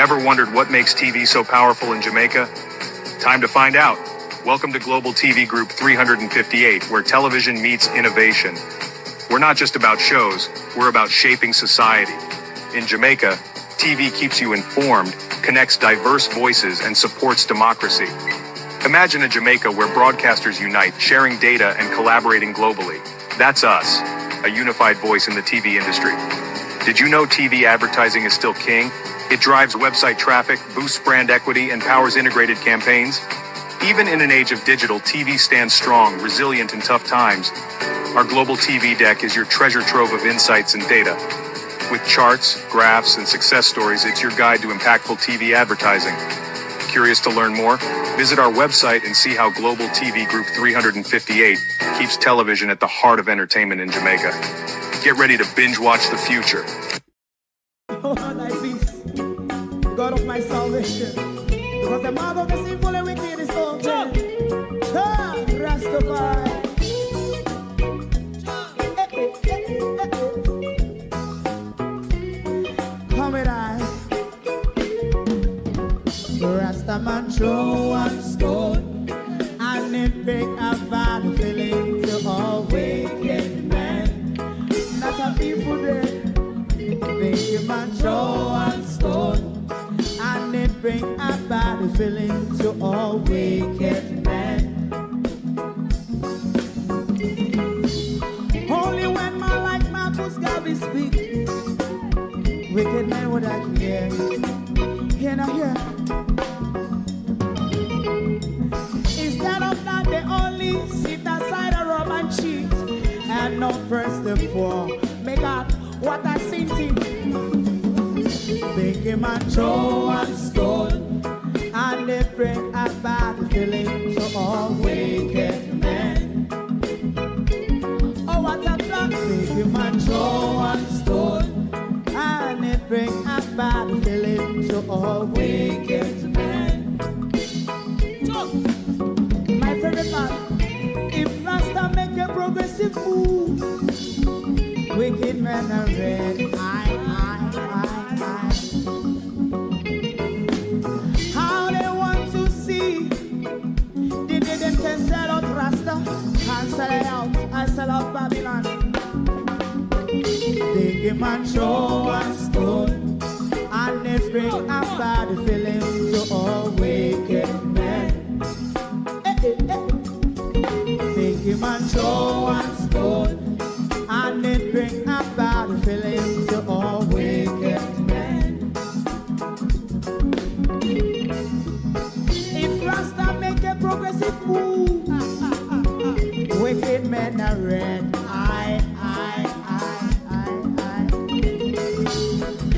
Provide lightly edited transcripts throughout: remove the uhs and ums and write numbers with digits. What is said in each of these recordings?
Ever wondered what makes TV so powerful in Jamaica? Time to find out. Welcome to Global TV Group 358, where television meets innovation. We're not just about shows, we're about shaping society. In Jamaica, TV keeps you informed, connects diverse voices, and supports democracy. Imagine a Jamaica where broadcasters unite, sharing data and collaborating globally. That's us, a unified voice in the TV industry. Did you know TV advertising is still king? It drives website traffic, boosts brand equity, and powers integrated campaigns. Even in an age of digital, TV stands strong, resilient in tough times. Our global TV deck is your treasure trove of insights and data. With charts, graphs, and success stories, it's your guide to impactful TV advertising. Curious to learn more? Visit our website and see how Global TV Group 358 keeps television at the heart of entertainment in Jamaica. Get ready to binge watch the future. God of my salvation, because the mouth of the sinful and wicked is open. Rastafari. Come with I. Rastaman throw one stone, and it bring a bad feeling to all wicked men. That's a people there. Make man throw one stone, and it bring a bad feeling to all wicked men. Only when man like Marcus Garvey speak, wicked men would I hear. Hear now hear. Instead of that, they only sit aside and rob and cheat, and not first the poor. Make God what I seen to make him a throw and stone, and they bring a bad feeling to all wicked men. Oh, what a plan! Make him a throw and stone, and they bring a bad feeling to all wicked men. So, my favorite part, if Rasta make a progressive move, wicked men are red. How they want to see the day them can sell out Rasta and sell it out and sell out Babylon. They give man show and stone, and they bring a bad feeling to all wicked men. They give man show and stone, and they bring a bad feeling to all wicked men. If Rasta make a progressive move, wicked men are red.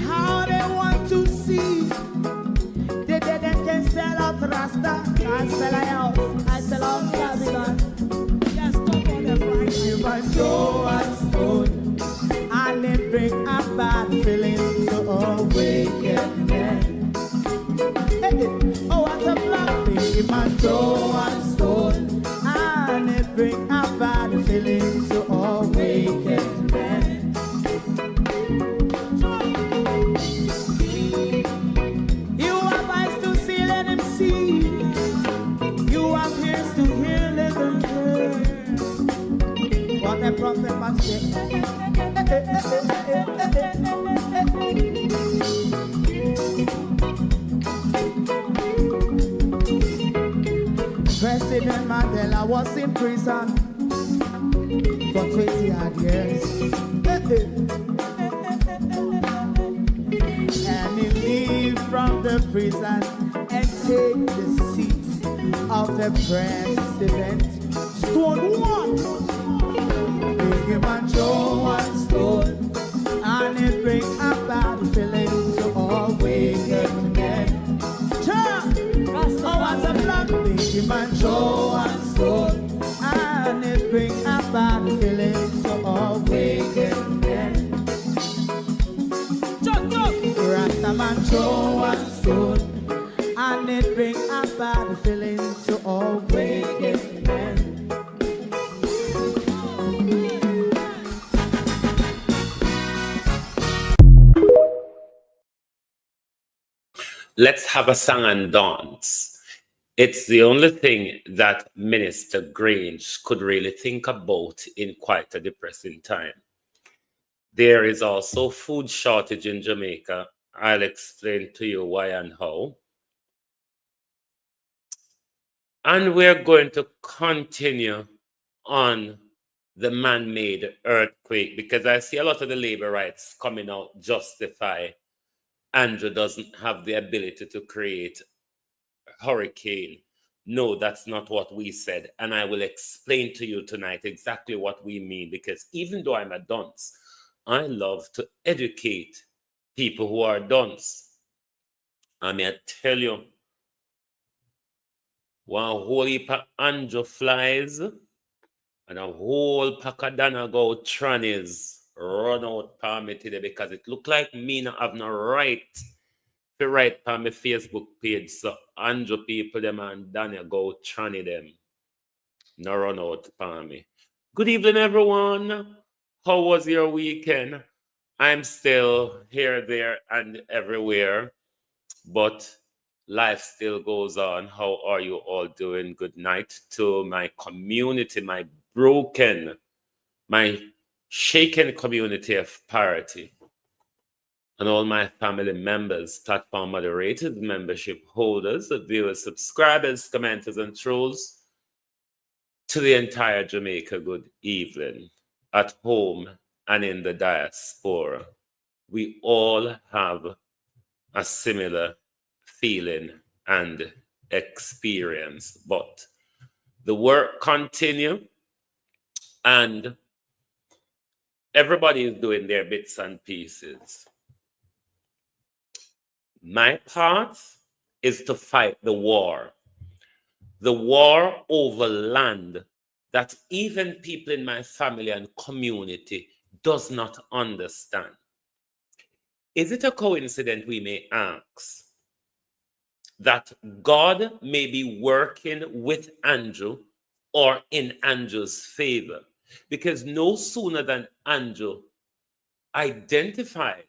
How they want to see the dead can sell out Rasta and sell out, I sell out Babylon. Yes, stop on the Friday. You might go and stone, and they bring a bad feeling to all wicked men. Oh, what a black thing, man, go and stone, and they bring a bad feeling to all wicked men. You have eyes to see, let them see. You have ears to hear, let them hear. What a prophet must say. President Mandela was in prison for 20 odd years. And he leave from the prison and take the seat of the president. Stone one, big him and throw one stone, and it bring a bad feeling to all wicked men. Oh, what a black big him and throw one stone, and it bring a bad feeling to all wicked men. Rastaman throw one stone, and it bring a bad feeling to all wicked men. let's have a song and dance. It's the only thing that Minister Grange could really think about in quite a depressing time. There is also food shortage in Jamaica. I'll explain to you why and how. And we're going to continue on the man-made earthquake because I see a lot of the labor rights coming out justify Andrew doesn't have the ability to create a hurricane. No, that's not what we said. And I will explain to you tonight exactly what we mean because even though I'm a dunce, I love to educate people who are dunce. I mean, I tell you, one whole heap of Andrew flies and a whole pack of Dana go trannies run out for me today because it look like me not have no right to write on my Facebook page. So Andrew people them and Dana go tranny them. No run out for me. Good evening, everyone. How was your weekend? I'm still here, there, and everywhere, but life still goes on. How are you all doing? Good night to my community, my broken, my shaken community of parity, and all my family members, platform moderators, membership holders, viewers, subscribers, commenters, and trolls. To the entire Jamaica, good evening. At home and in the diaspora, we all have a similar feeling and experience, but the work continue and everybody is doing their bits and pieces. My part is to fight the war over land that even people in my family and community does not understand. Is it a coincidence, we may ask, that God may be working with Andrew or in Andrew's favor? Because no sooner than Andrew identified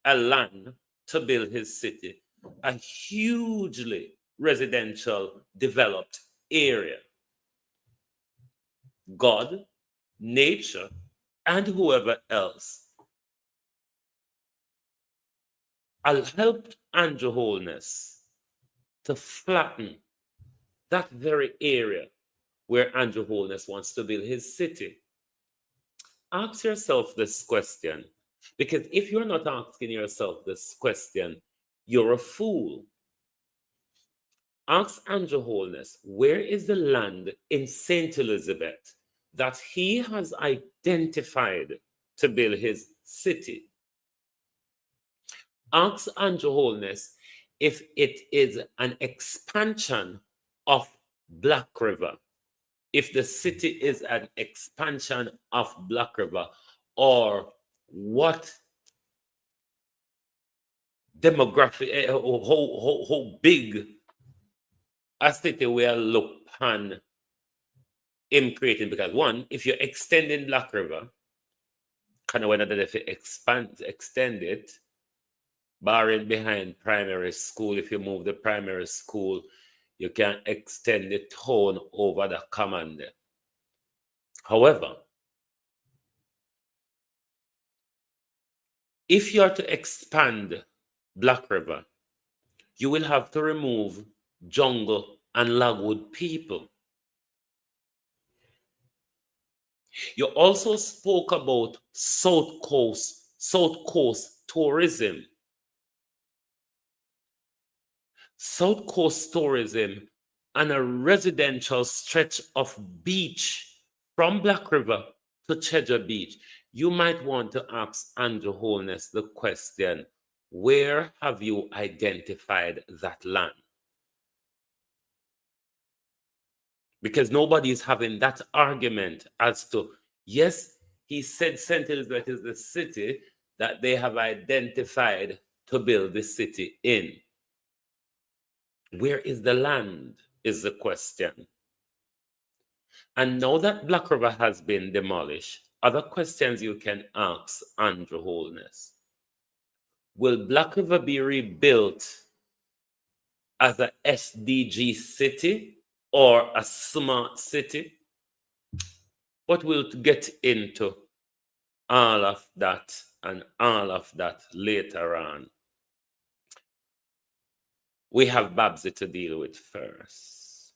a land to build his city, a hugely residential developed area, God, nature, and whoever else helped Andrew Holness to flatten that very area where Andrew Holness wants to build his city. Ask yourself this question, because if you're not asking yourself this question, you're a fool. Ask Andrew Holness, where is the land in St. Elizabeth that he has identified to build his city? Ask Andrew Holness if it is an expansion of Black River, if the city is an expansion of Black River, or what demographic, how big a city will look on him creating. Because one, if you're extending Black River, kind of when if you extend it, barring behind primary school, if you move the primary school, you can extend the town over the common there. However, if you are to expand Black River, you will have to remove jungle and logwood people. You also spoke about South Coast tourism. South Coast tourism and a residential stretch of beach from Black River to Cheddar Beach. You might want to ask Andrew Holness the question, where have you identified that land? Because nobody is having that argument as to, yes, he said St. Elizabeth is the city that they have identified to build the city in. Where is the land is the question. And now that Black River has been demolished, other questions you can ask Andrew Holness. Will Black River be rebuilt as a SDG city or a smart city. But we'll get into all of that and all of that later on. We have Babsy to deal with first.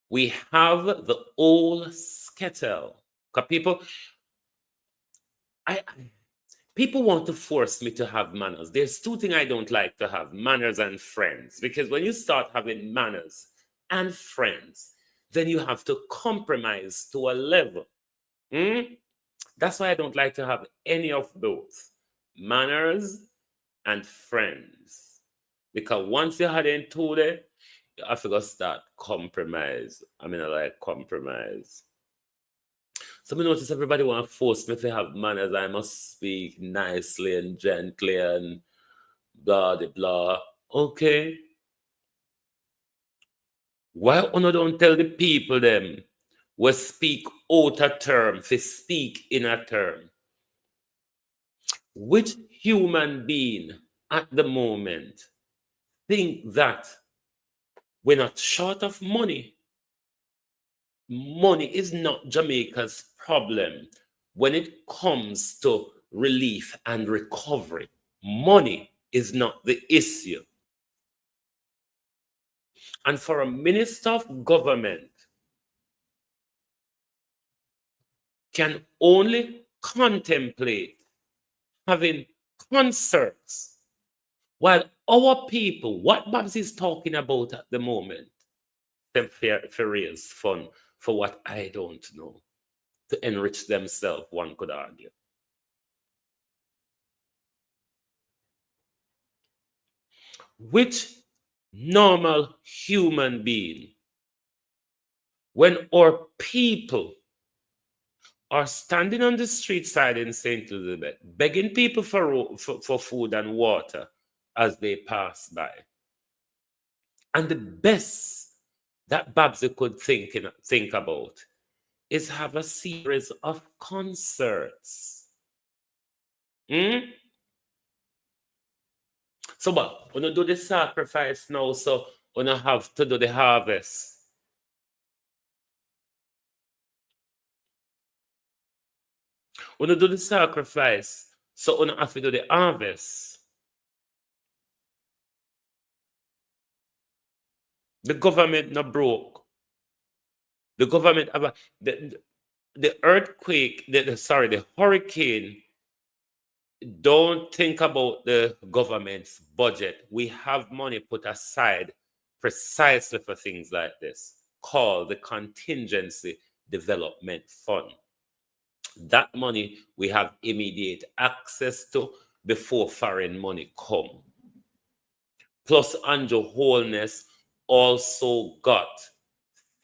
We have the old skettle. Because people want to force me to have manners. There's two things I don't like to have: manners and friends. Because when you start having manners and friends, then you have to compromise to a level. That's why I don't like to have any of those: manners and friends. Because once you had into there, you have to go start compromise. I mean, I like compromise. So I notice everybody want to force me to have manners. I must speak nicely and gently and blah de blah. Okay. Why don't tell the people them we speak out a term, to speak in a term? Which human being at the moment think that we're not short of money? Money is not Jamaica's problem when it comes to relief and recovery. Money is not the issue. And for a minister of government can only contemplate having concerts while our people, what Babs is talking about at the moment, them for raise fund for what I don't know, to enrich themselves, one could argue. Which normal human being, when our people are standing on the street side in St. Elizabeth, begging people for food and water as they pass by, and the best that Babsy could think about is have a series of concerts. So what? When you do the sacrifice now, so when you have to do the harvest. When you do the sacrifice, so when you have to do the harvest. The government not broke. The government have the earthquake, the hurricane. Don't think about the government's budget. We have money put aside precisely for things like this, called the Contingency Development Fund. That money we have immediate access to before foreign money come. Plus, Andrew Holness also got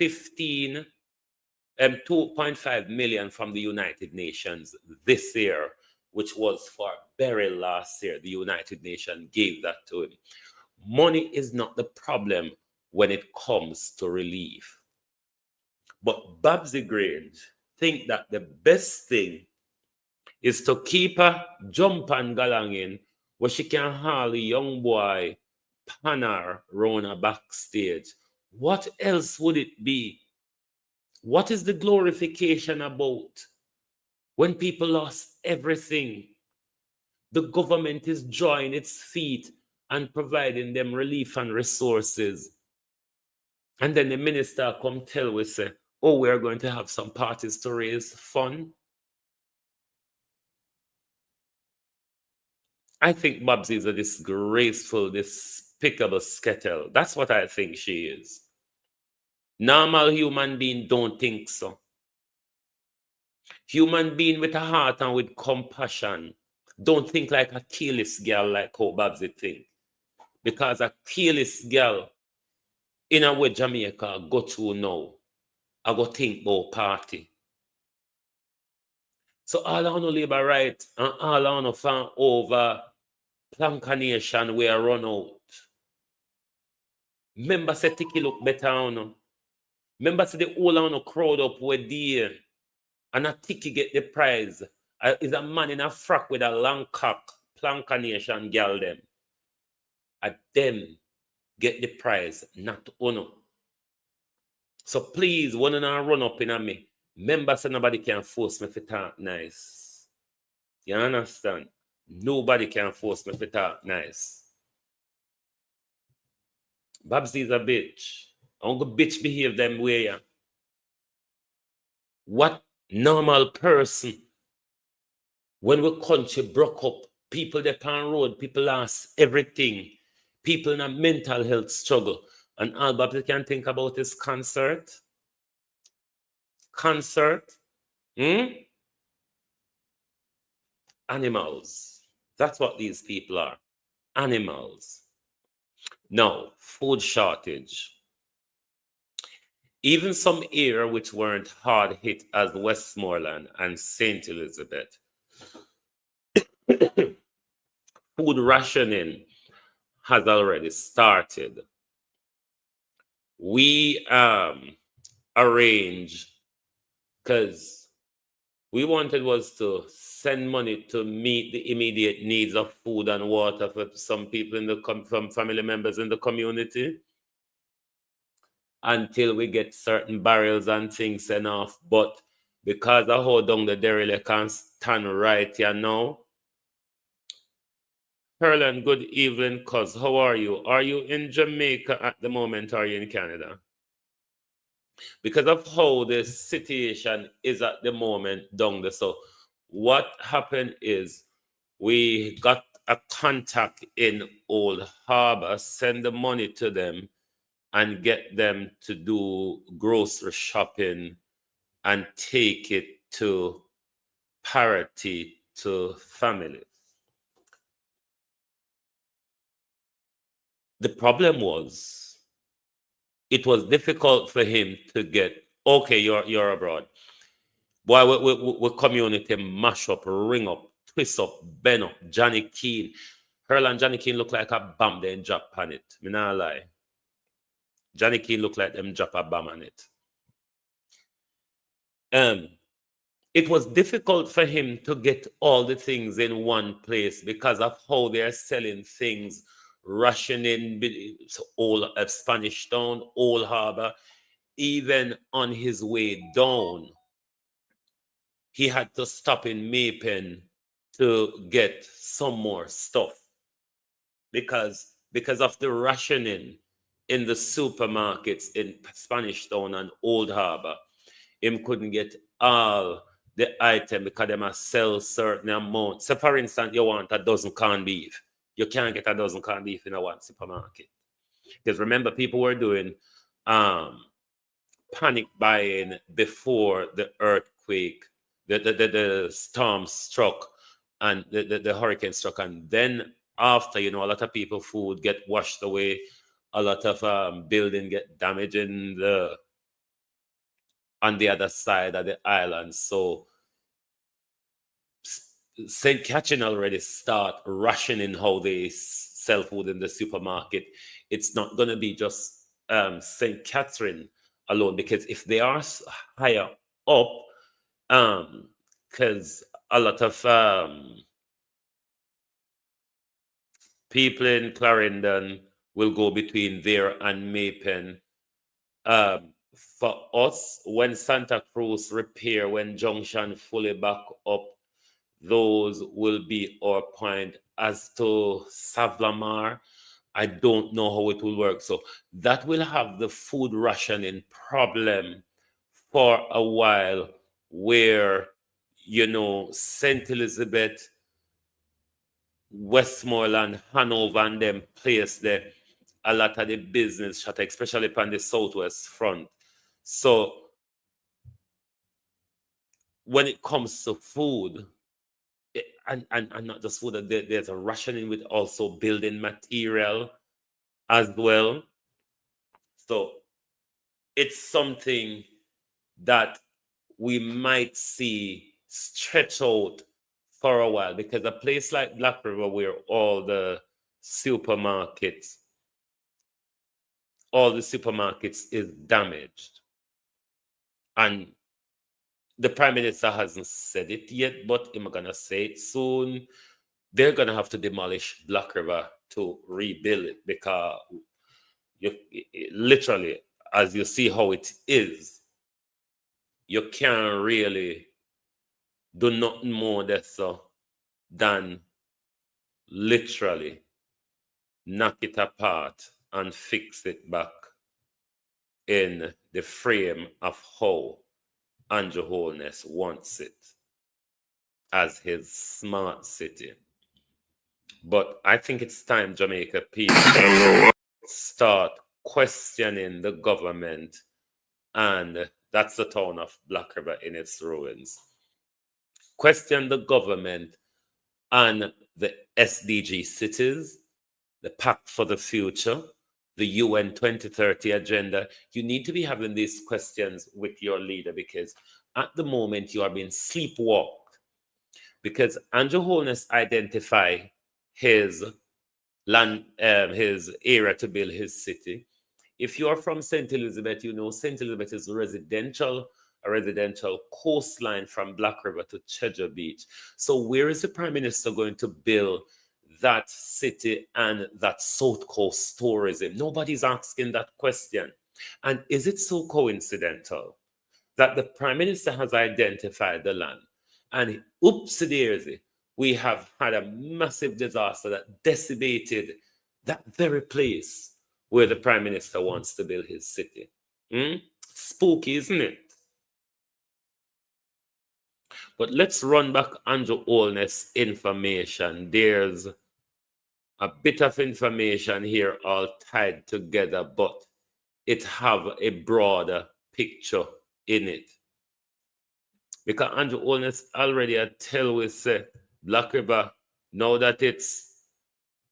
2.5 million from the United Nations this year, which was for Berry last year. The United Nations gave that to him. Money is not the problem when it comes to relief. But Babsy Grange think that the best thing is to keep her jump and galangin where she can haul a young boy panner round a backstage. What else would it be? What is the glorification about? When people lost everything, the government is drawing its feet and providing them relief and resources. And then the minister come tell us, say, oh, we're going to have some parties to raise fund. I think Babsy is a disgraceful, despicable skettle. That's what I think she is. Normal human being don't think so. Human being with a heart and with compassion don't think like a careless girl like how Babsy think. Because a careless girl in a way Jamaica go to now, I go think about party. So all I want to labor right and all I want to find over Planka Nation where run out. Remember say Tiki look better on. Remember say the whole on crowd up with there. And a Tiki get the prize. Is a man in a frock with a long cock, Planka Nation girl them. at them get the prize, not uno. So please, one and all run up in on me. Remember, so nobody can force me to talk nice. You understand? Nobody can force me to talk nice. Babsy's a bitch. I want to bitch behave them way. Yeah. What normal person, when we country broke up, people that on road, people lost everything, people in a mental health struggle, and all Babsy can think about is concert. Animals. That's what these people are. Animals. No, food shortage. Even some area which weren't hard hit as Westmoreland and St. Elizabeth, food rationing has already started. We arrange, because we wanted was to send money to meet the immediate needs of food and water for some people in the from family members in the community until we get certain barrels and things sent off. But because I hold down the derelict can't stand right here now. Herlan, good evening, cuz. How are you? Are you in Jamaica at the moment or are you in Canada? Because of how the situation is at the moment down there. So what happened is we got a contact in Old Harbor, send the money to them and get them to do grocery shopping and take it to parity to families. The problem was it was difficult for him to get, okay, you're abroad. Boy, we community mash up, ring up, twist up, bend up, Johnny Keane. Earl and Johnny Keane look like a bomb they drop on it. Me not lie. Johnny Keane look like them drop a bomb on it. It was difficult for him to get all the things in one place because of how they're selling things, rationing Old Spanish Town, Old Harbor. Even on his way down, he had to stop in Maypen to get some more stuff because of the rationing in the supermarkets in Spanish Town and Old Harbor. Him couldn't get all the item because they must sell certain amount. So for instance, you want a dozen corned beef. You can't get a dozen corned beef in a one supermarket. Because remember, people were doing panic buying before the earthquake, the storm struck and the hurricane struck. And then after, a lot of people food get washed away, a lot of building get damaged on the other side of the island. So St. Catherine already start rationing how they sell food in the supermarket. It's not going to be just St. Catherine alone, because if they are higher up, because a lot of people in Clarendon will go between there and Maypen. For us, when Santa Cruz repair, when Junction fully back up, those will be our point. As to Savlamar, I don't know how it will work. So that will have the food rationing problem for a while, where, St. Elizabeth, Westmoreland, Hanover, and them place there, a lot of the business shut, especially on the southwest front. So when it comes to food, and not just food, there's a rationing with also building material as well. So it's something that we might see stretch out for a while, because a place like Black River, where all the supermarkets is damaged, and the Prime Minister hasn't said it yet, but I'm gonna say it soon. They're gonna have to demolish Black River to rebuild it, because you literally, as you see how it is, you can't really do nothing more than literally knock it apart and fix it back in the frame of how Andrew Holness wants it as his smart city. But I think it's time Jamaica people start questioning the government, and that's the town of Black River in its ruins. Question the government and the SDG cities, the Pact for the Future, the UN 2030 agenda. You need to be having these questions with your leader, because at the moment you are being sleepwalked. Because Andrew Holness identified his land, his area to build his city. If you are from St. Elizabeth, you know St. Elizabeth is a residential coastline from Black River to Cheddar Beach. So where is the Prime Minister going to build that city and that South Coast tourism? Nobody's asking that question. And is it so coincidental that the Prime Minister has identified the land, and oopsie-daisy, we have had a massive disaster that decimated that very place where the Prime Minister wants to build his city? Spooky, isn't it? But let's run back Andrew Holness information. There's a bit of information here all tied together, but it have a broader picture in it. Because Andrew Holness already had tell we say Black River, now that it's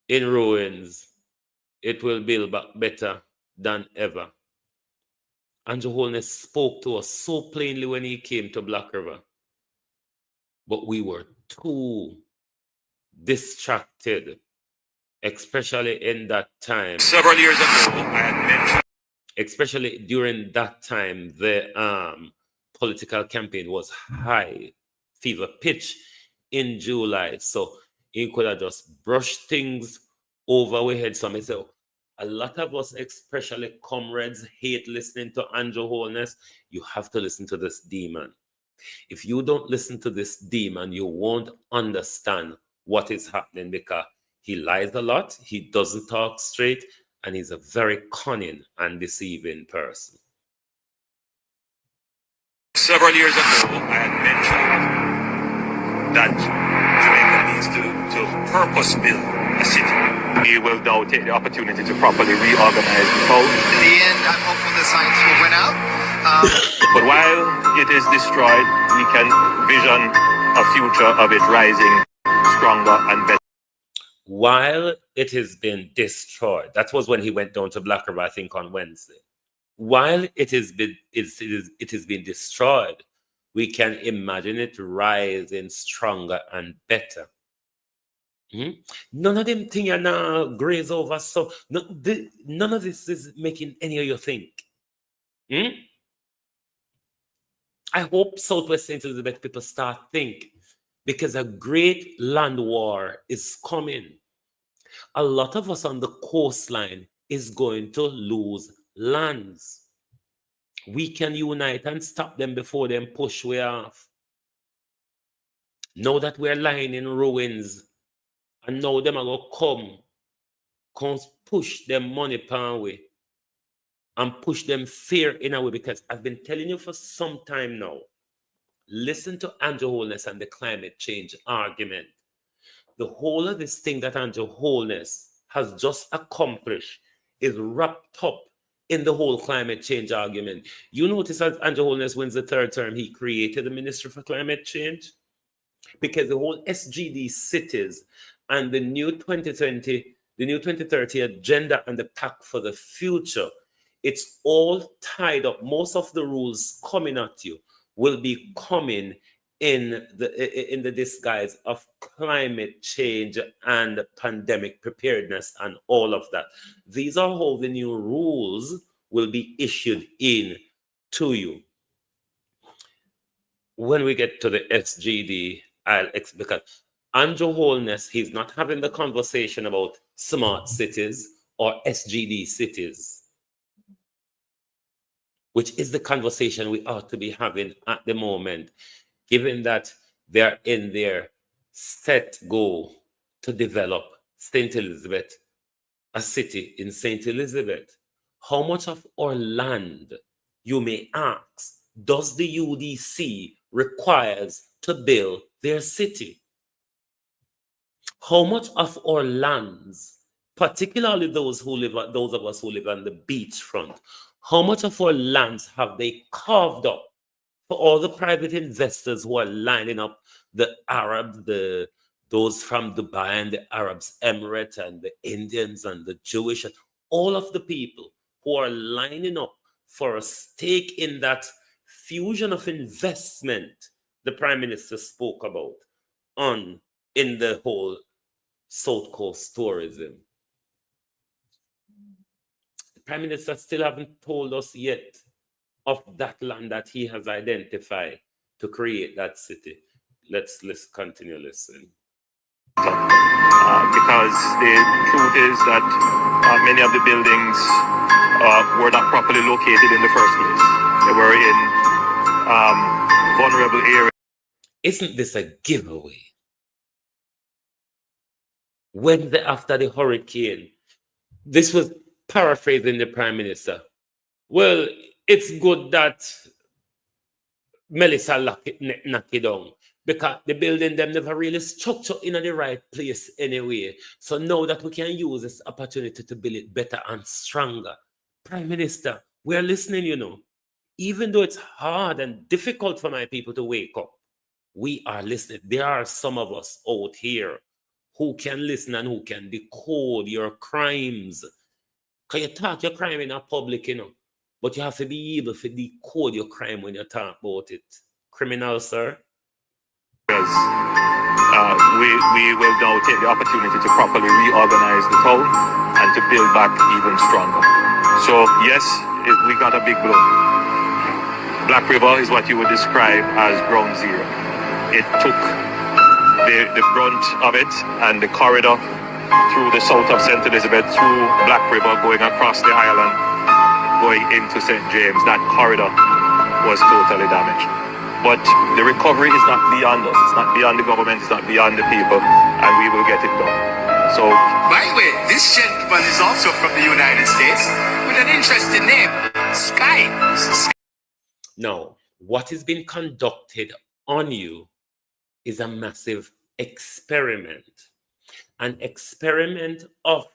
in ruins, it will build back better than ever. Andrew Holness spoke to us so plainly when he came to Black River, but we were too distracted, especially in that time. Several years ago, I had mentioned, especially during that time, the political campaign was high fever pitch in July. So he could have just brushed things over our head. So I say, a lot of us, especially comrades, hate listening to Andrew Holness. You have to listen to this demon. If you don't listen to this demon, you won't understand what is happening, because he lies a lot, he doesn't talk straight, and he's a very cunning and deceiving person. several years ago, I had mentioned that Jamaica needs to purpose build a city. We will now take the opportunity to properly reorganize the code. In the end, I'm hopeful the science will win out. But while it is destroyed, we can vision a future of it rising stronger and better. While it has been destroyed, that was when he went down to Black River, I think, on Wednesday. While it has been destroyed, we can imagine it rising stronger and better. None of them things are now graze over. So none of this is making any of you think. I hope Southwest St. Elizabeth people start think, because a great land war is coming. A lot of us on the coastline is going to lose lands. We can unite and stop them before them push way off. Now that we're lying in ruins, and now them are going to come push them money pan way and push them fear in a way, because I've been telling you for some time now, listen to Andrew Holness and the climate change argument. The whole of this thing that Andrew Holness has just accomplished is wrapped up in the whole climate change argument. You notice as Andrew Holness wins the third term, he created the Ministry for Climate Change, because the whole SGD cities and the new 2020, the new 2030 agenda and the Pact for the Future, it's all tied up. Most of the rules coming at you will be coming in the disguise of climate change and pandemic preparedness and all of that. These are how the new rules will be issued in to you. When we get to the SGD, because Andrew Holness, he's not having the conversation about smart cities or SGD cities, which is the conversation we ought to be having at the moment, given that they're in their set goal to develop St. Elizabeth, a city in St. Elizabeth. How much of our land, you may ask, does the UDC requires to build their city? How much of our lands, particularly those of us who live on the beachfront, how much of our lands have they carved up for all the private investors who are lining up, the Arabs, those from Dubai and the Arabs Emirates and the Indians and the Jewish, and all of the people who are lining up for a stake in that fusion of investment the Prime Minister spoke about in the whole South Coast tourism. The Prime Minister still haven't told us yet of that land that he has identified to create that city. Let's continue listening. Because the truth is that many of the buildings were not properly located in the first place. They were in vulnerable areas. Isn't this a giveaway? Wednesday after the hurricane, this was paraphrasing the Prime Minister. Well, it's good that Melissa knock it down, because the building them never really structured in the right place anyway. So now that we can use this opportunity to build it better and stronger. Prime Minister, we're listening, you know. Even though it's hard and difficult for my people to wake up, we are listening. There are some of us out here who can listen and who can decode your crimes. Can you talk your crime in a public, you know? But you have to be able to decode your crime when you talk about it. Criminal, sir. We will now take the opportunity to properly reorganize the town and to build back even stronger. So yes, we got a big blow. Black River is what you would describe as ground zero. It took the brunt of it and the corridor through the south of St. Elizabeth, through Black River, going across the island, going into St. James. That corridor was totally damaged. But the recovery is not beyond us. It's not beyond the government. It's not beyond the people. And we will get it done. So, By the way, this gentleman is also from the United States with an interesting name, Sky. Now, what is being conducted on you is a massive experiment. An experiment of,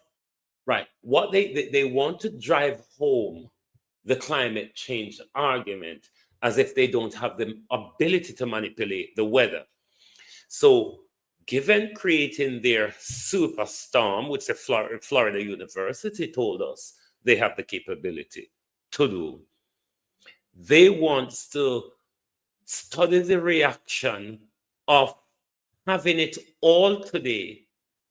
right, what they want to drive home the climate change argument as if they don't have the ability to manipulate the weather. So, given creating their superstorm, which the Florida University told us they have the capability to do, they want to study the reaction of having it all today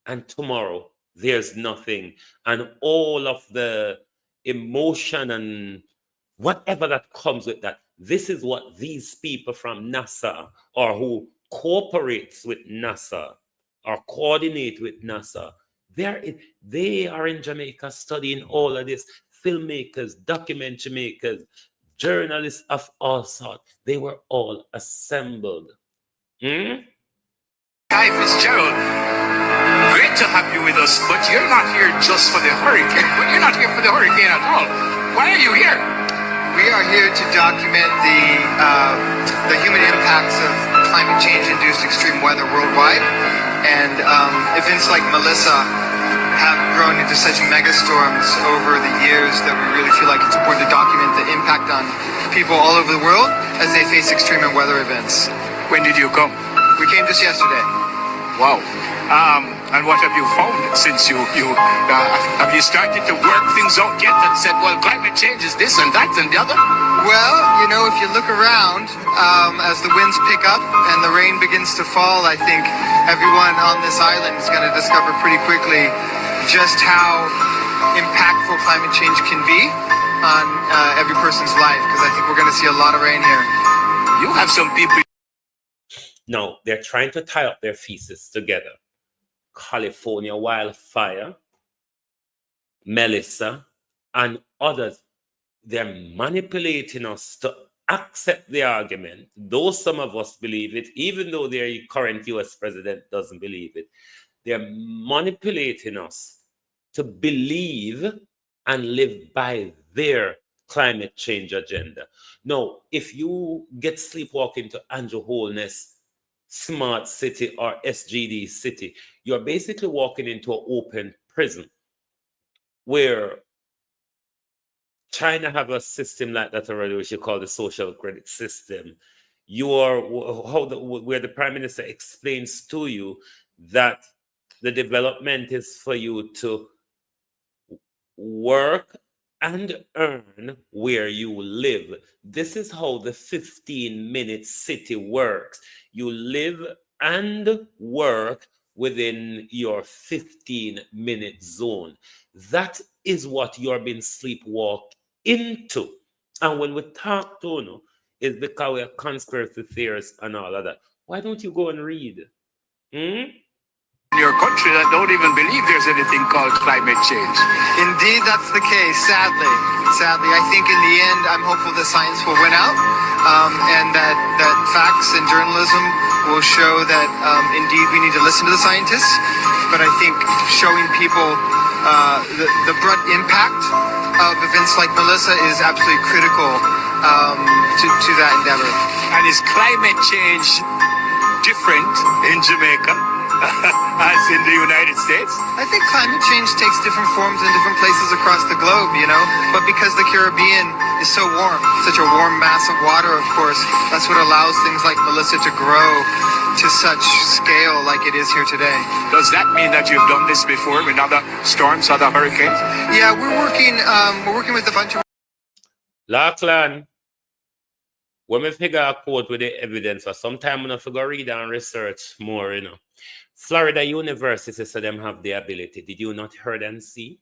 and tomorrow there's nothing, and all of the emotion and whatever that comes with that. This is what these people from NASA, or who cooperates with NASA or coordinate with NASA, they are in Jamaica studying all of this. Filmmakers, documentary makers, journalists of all sorts, they were all assembled. Hi, Fitzgerald. Great to have you with us, but you're not here just for the hurricane. But you're not here for the hurricane at all. Why are you here? We are here to document the human impacts of climate change-induced extreme weather worldwide. And events like Melissa have grown into such megastorms over the years that we really feel like it's important to document the impact on people all over the world as they face extreme weather events. When did you come? We came just yesterday. Wow. And what have you found since have you started to work things out yet and said, well, climate change is this and that and the other? Well, you know, if you look around, as the winds pick up and the rain begins to fall, I think everyone on this island is going to discover pretty quickly just how impactful climate change can be on every person's life, because I think we're going to see a lot of rain here. You have some people. Now, they're trying to tie up their feces together. California wildfire, Melissa, and others. They're manipulating us to accept the argument, though some of us believe it, even though their current US president doesn't believe it. They're manipulating us to believe and live by their climate change agenda. Now, if you get sleepwalking to Andrew Holness Smart City or SGD City, you're basically walking into an open prison where China have a system like that already, which you call the social credit system. You are where the prime minister explains to you that the development is for you to work and earn where you live. This is how the 15-minute city works. You live and work within your 15-minute zone. That is what you're being sleepwalked into. And when we talk to you, it's because we're conspiracy theorists and all of that. Why don't you go and read? In your country that don't even believe there's anything called climate change. Indeed, that's the case, sadly. Sadly, I think in the end, I'm hopeful that science will win out, and that facts and journalism will show that indeed we need to listen to the scientists. But I think showing people the brunt impact of events like Melissa is absolutely critical to that endeavor. And is climate change different in Jamaica as in the United States? I think climate change takes different forms in different places across the globe, but because the Caribbean is so warm, such a warm mass of water, of course, that's what allows things like Melissa to grow to such scale like it is here today. Does that mean that you've done this before with other storms, other hurricanes? Yeah, we're working with a bunch of... Lachlan, when we figure a quote with the evidence, or sometime we have to go read and research more, Florida University said them have the ability. Did you not hear and see?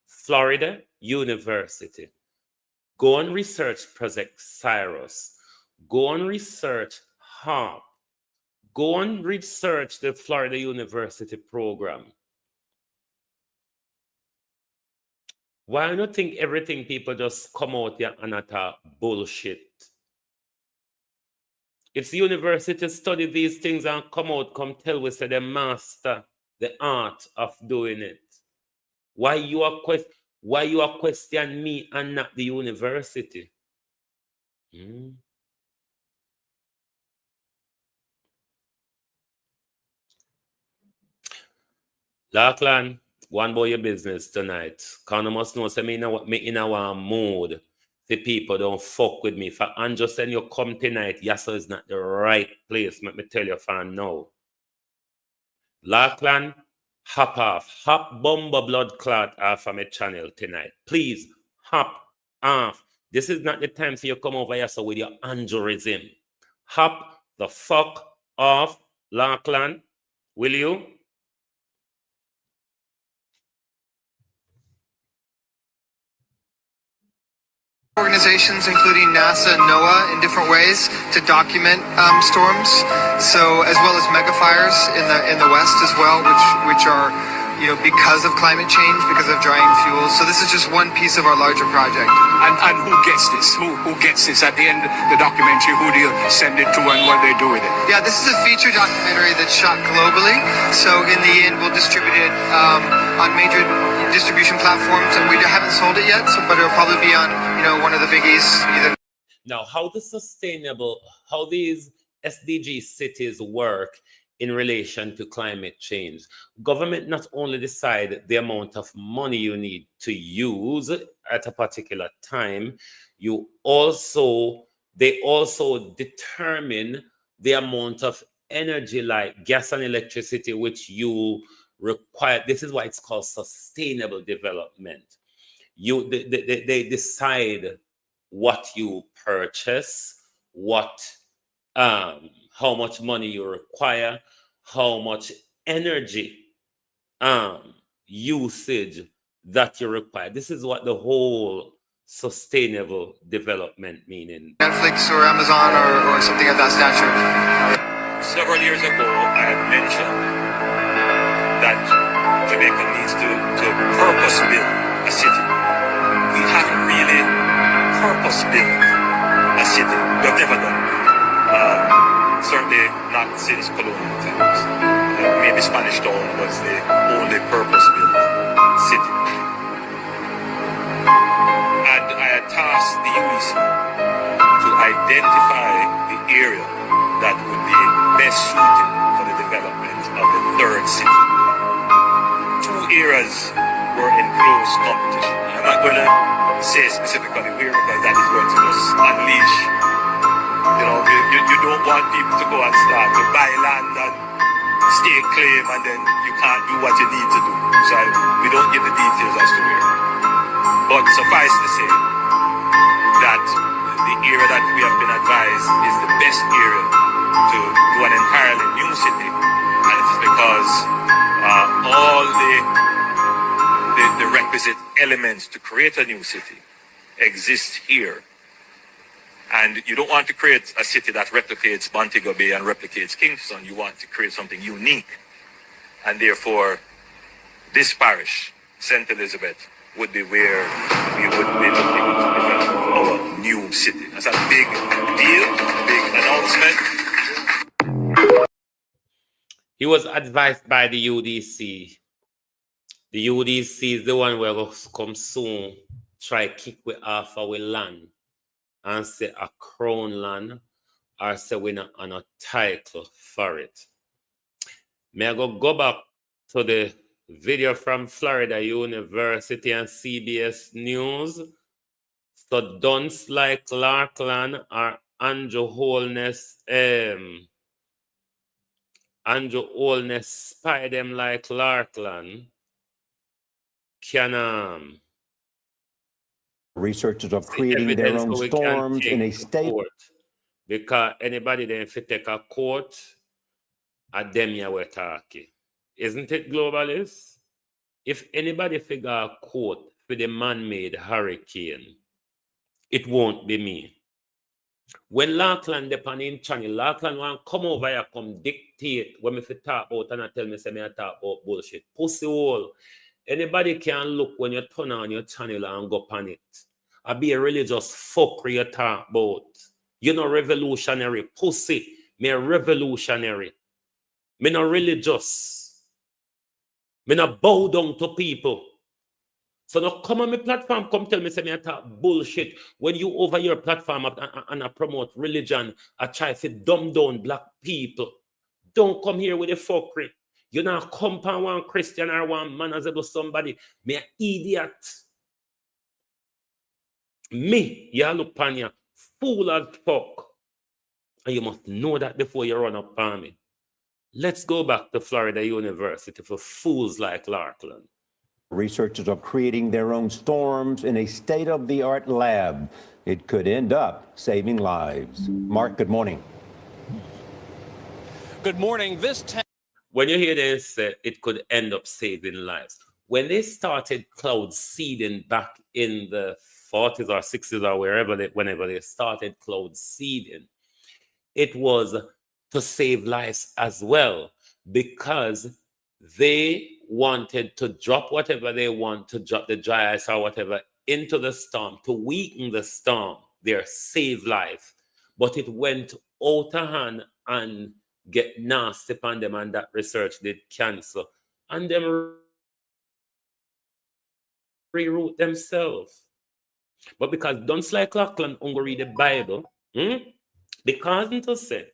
Florida University. Go and research Project Cyrus. Go and research HARP. Go and research the Florida University program. Why do you think everything people just come out here and utter bullshit? It's the university study these things and come tell us that they master the art of doing it. Why you are question me and not the university? Lachlan, one boy your business tonight. Connor must know say me in our mood. The people don't fuck with me. If I understand you come tonight, Yasa is not the right place. Let me tell you fan now. Lachlan, hop off. Hop bomba blood clot off of my channel tonight. Please, hop off. This is not the time for you to come over here with your aneurysm. Hop the fuck off, Lachlan. Will you? Organizations, including NASA and NOAA, in different ways to document storms. So, as well as megafires in the west as well, which are because of climate change, because of drying fuels. So this is just one piece of our larger project. And who gets this? Who gets this at the end of the documentary? Who do you send it to and what do they do with it? Yeah, this is a feature documentary that's shot globally. So in the end, we'll distribute it on major distribution platforms, and we haven't sold it yet. But it'll probably be on one of the biggies. Now, how these SDG cities work in relation to climate change? Government not only decide the amount of money you need to use at a particular time, they also determine the amount of energy like gas and electricity which you require. This is why it's called sustainable development. They decide what you purchase, how much money you require, how much energy usage that you require. This is what the whole sustainable development meaning? Netflix or Amazon or something of that stature? Several years ago, I had mentioned that Jamaica needs to purpose build a city. We haven't really purpose built a city. We've never done it. Certainly not since colonial times. Maybe Spanish Town was the only purpose built city. And I had tasked the UEC to identify the area that would be best suited for the development of the third city. Two areas were in close competition. I'm not going to say specifically where because that is going to just unleash. You know, you don't want people to go and start to buy land and stake claim and then you can't do what you need to do. So we don't give the details as to where. But suffice to say that the area that we have been advised is the best area to do an entirely new city. And it is because all the requisite elements to create a new city exist here. And you don't want to create a city that replicates Montego Bay and replicates Kingston. You want to create something unique. And therefore, this parish, St. Elizabeth, would be where we would be looking to develop our new city. That's a big deal, a big announcement. He was advised by the UDC. The UDC is the one where will come soon, try kick we off our land and say a crown land or say we not on a title for it. May I go back to the video from Florida University and CBS News. So dunce like Larkland or Andrew Holness spy them like Larkland can researchers are creating their own storms in a state. Because anybody then if you take a court, at them you were talking. Isn't it, globalists? If anybody figure a court for the man-made hurricane, it won't be me. When Larkland depend in channel, Larkland want come over here, come dictate when me talk about and I tell me say me I talk about bullshit. Pussy hole. Anybody can look when you turn on your channel and go on it. I be a religious fuckery you talk about. You know revolutionary. Pussy. Me a revolutionary. Me not religious. Me not bow down to people. So now come on my platform, come tell me say me I talk bullshit. When you over your platform and I promote religion, I try to dumb down black people. Don't come here with the fuckery. You know, come on one Christian or one man as about somebody. Me an idiot. Me, you look upon you, fool as fuck. And you must know that before you run up on me. Let's go back to Florida University for fools like Larkland. Researchers are creating their own storms in a state-of-the-art lab. It could end up saving lives. Mark, good morning. Good morning. When you hear this, say it could end up saving lives. When they started cloud seeding back in the 40s or 60s or whenever they started cloud seeding, it was to save lives as well, because they wanted to drop whatever they want to drop, the dry ice or whatever, into the storm to weaken the storm, their save life. But it went out of hand and get nasty upon them, and that research did cancel. And them reroute themselves. But because don't like Larkland only read the Bible, because to say,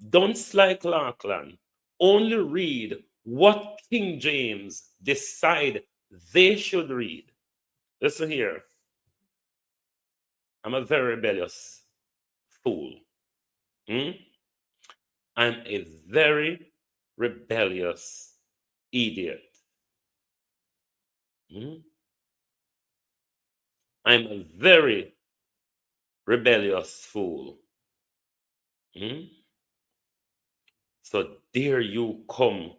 don't like Larkland only read what King James decide they should read. Listen here. I'm a very rebellious fool. I'm a very rebellious idiot. I'm a very rebellious fool. So dare you come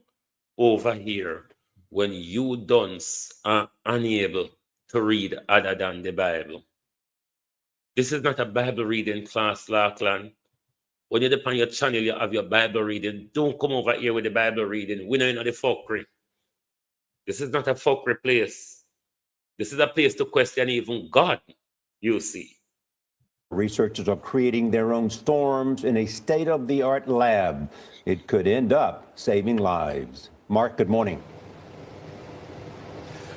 over here when you dunce are unable to read other than the Bible. This is not a Bible reading class, Larkland. When you depend on your channel, you have your Bible reading. Don't come over here with the Bible reading. We know the fuckery. This is not a fuckery place. This is a place to question even God, you see. Researchers are creating their own storms in a state-of-the-art lab. It could end up saving lives. Mark, good morning.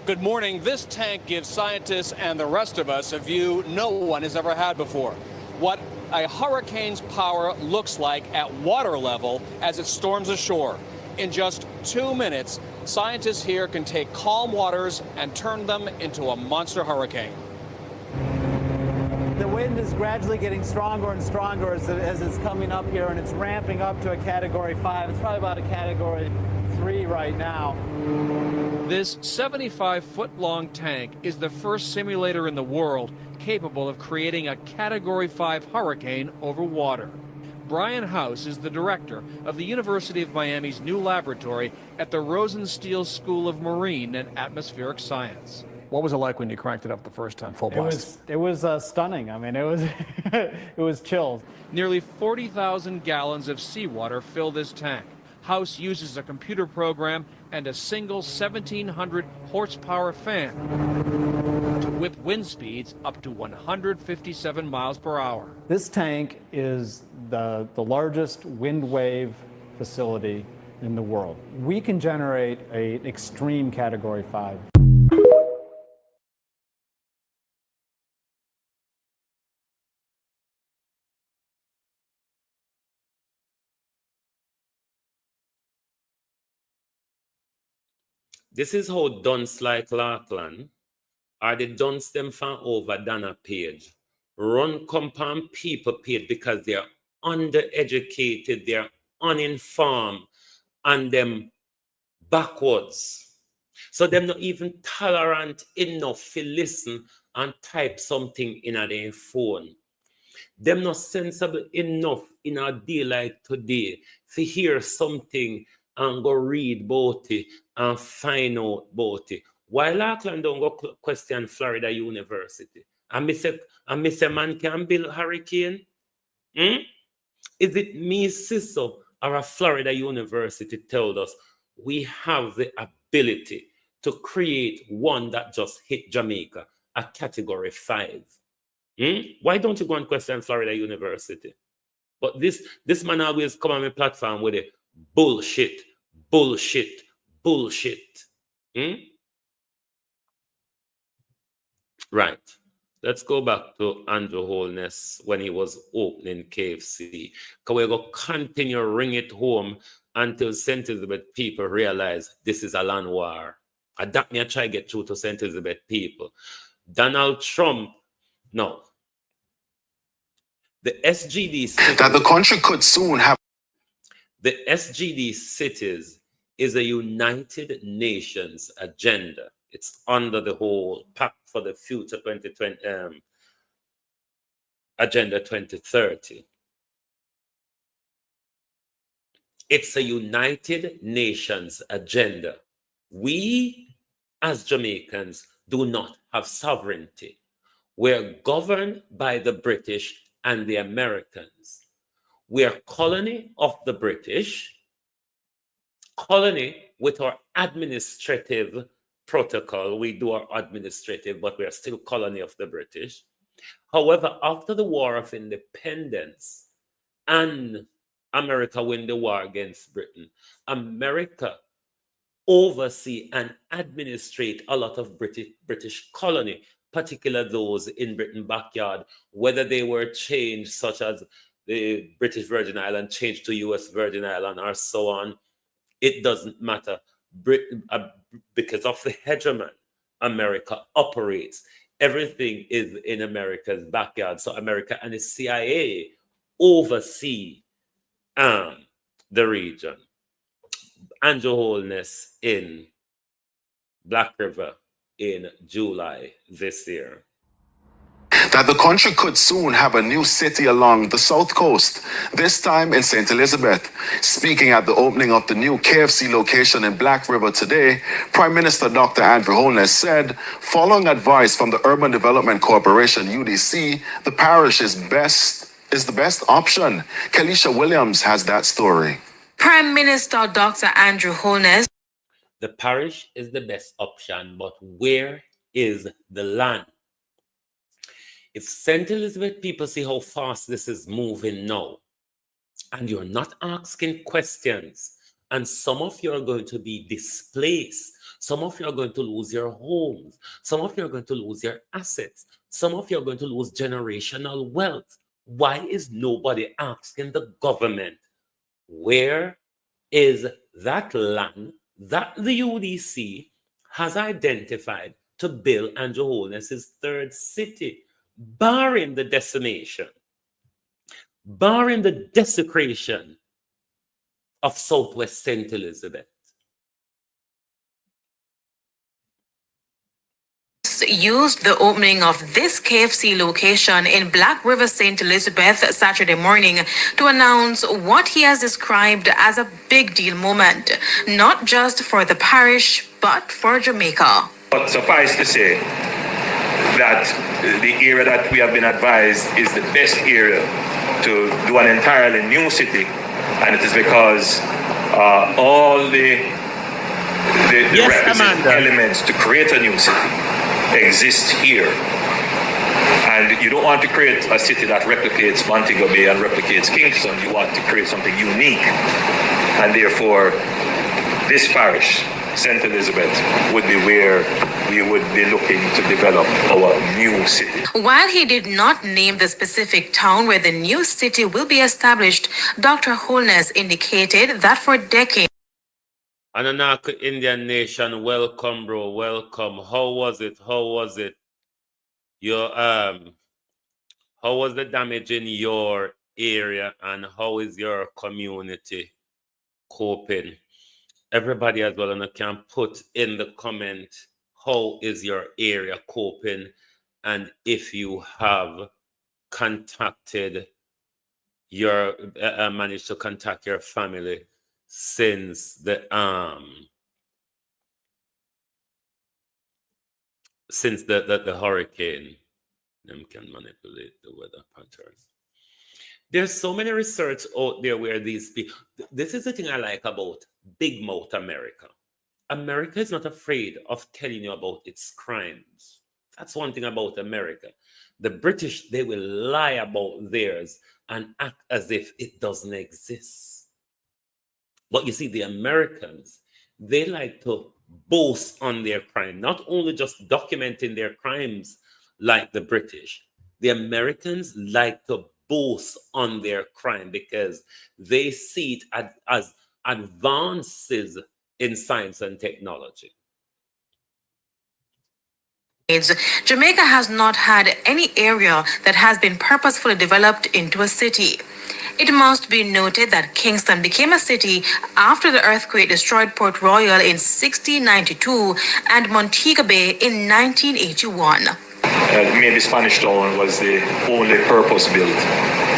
Good morning. This tank gives scientists and the rest of us a view no one has ever had before. What a hurricane's power looks like at water level as it storms ashore. In just 2 minutes, scientists here can take calm waters and turn them into a monster hurricane. The wind is gradually getting stronger and stronger as it's coming up here, and it's ramping up to a Category 5. It's probably about a Category 3 right now. This 75-foot-long tank is the first simulator in the world capable of creating a Category 5 hurricane over water. Brian House is the director of the University of Miami's new laboratory at the Rosenstiel School of Marine and Atmospheric Science. What was it like when you cranked it up the first time, full blast? It was stunning. I mean, it was it was chills. Nearly 40,000 gallons of seawater fill this tank. House uses a computer program and a single 1,700 horsepower fan to whip wind speeds up to 157 miles per hour. This tank is the largest wind wave facility in the world. We can generate an extreme Category 5. This is how dunce like Larkland or the dunce them fan over Dana page run compound people page because they're undereducated, they're uninformed, and them backwards. So them not even tolerant enough to listen and type something in their phone. Them not sensible enough in a day like today to hear something and go read about it and find out about it. Why Larkland don't go question Florida University? And Mr. Man can build hurricane? Is it me, Siso, or a Florida University told us we have the ability to create one that just hit Jamaica, a Category 5? Why don't you go and question Florida University? But this man always come on my platform with it. Bullshit. Right. Let's go back to Andrew Holness when he was opening KFC. Because we're going to continue ring it home until St. Elizabeth people realize this is a land war. And that me I try to get through to St. Elizabeth people. Donald Trump, no. The SGD cities, That the country could soon have. the SGD cities is a United Nations agenda. It's under the whole Pact for the Future 2020 Agenda 2030. It's a United Nations agenda. We, as Jamaicans, do not have sovereignty. We're governed by the British and the Americans. We are colony of the British, colony with our administrative protocol. We do our administrative, but we are still colony of the British. However, after the War of Independence and America win the war against Britain, America oversee and administrate a lot of British colony, particularly those in Britain backyard, whether they were changed, such as the British Virgin Island changed to US Virgin Island or so on. It doesn't matter. Britain, because of the hegemon, America operates. Everything is in America's backyard. So America and the CIA oversee the region. Andrew Holness in Black River in July this year. that the country could soon have a new city along the south coast, this time in St. Elizabeth. Speaking at the opening of the new KFC location in Black River today, Prime Minister Dr. Andrew Holness said, following advice from the Urban Development Corporation, UDC, the parish is the best option. Kelisha Williams has that story. Prime Minister Dr. Andrew Holness. The parish is the best option, but where is the land? If St. Elizabeth people see how fast this is moving now, and you're not asking questions, and some of you are going to be displaced, some of you are going to lose your homes, some of you are going to lose your assets, some of you are going to lose generational wealth. Why is nobody asking the government, where is that land that the UDC has identified to build Andrew Holness's third city, barring the decimation, barring the desecration of Southwest St. Elizabeth? Used the opening of this KFC location in Black River, St. Elizabeth Saturday morning to announce what he has described as a big deal moment, not just for the parish, but for Jamaica. But suffice to say that the area that we have been advised is the best area to do an entirely new city, and it is because all the requisite elements to create a new city exist here. And you don't want to create a city that replicates Montego Bay and replicates Kingston. You want to create something unique. And therefore, this parish, St. Elizabeth, would be where we would be looking to develop our new city. While he did not name the specific town where the new city will be established, Dr. Holness indicated that for decades. Ananaka Indian Nation, welcome, bro, welcome. How was it? Your how was the damage in your area, and how is your community coping? Everybody as well, and can put in the comment, how is your area coping, and if you have contacted your managed to contact your family since the hurricane. Them can manipulate the weather pattern. There's so many research out there where these people, this is the thing I like about Big Mouth America. America is not afraid of telling you about its crimes. That's one thing about America. The British, they will lie about theirs and act as if it doesn't exist. But you see, the Americans, they like to boast on their crime, not only just documenting their crimes like the British. The Americans like to boast on their crime because they see it as advances in science and technology. Jamaica has not had any area that has been purposefully developed into a city. It must be noted that Kingston became a city after the earthquake destroyed Port Royal in 1692 and Montego Bay in 1981. Maybe Spanish Town was the only purpose-built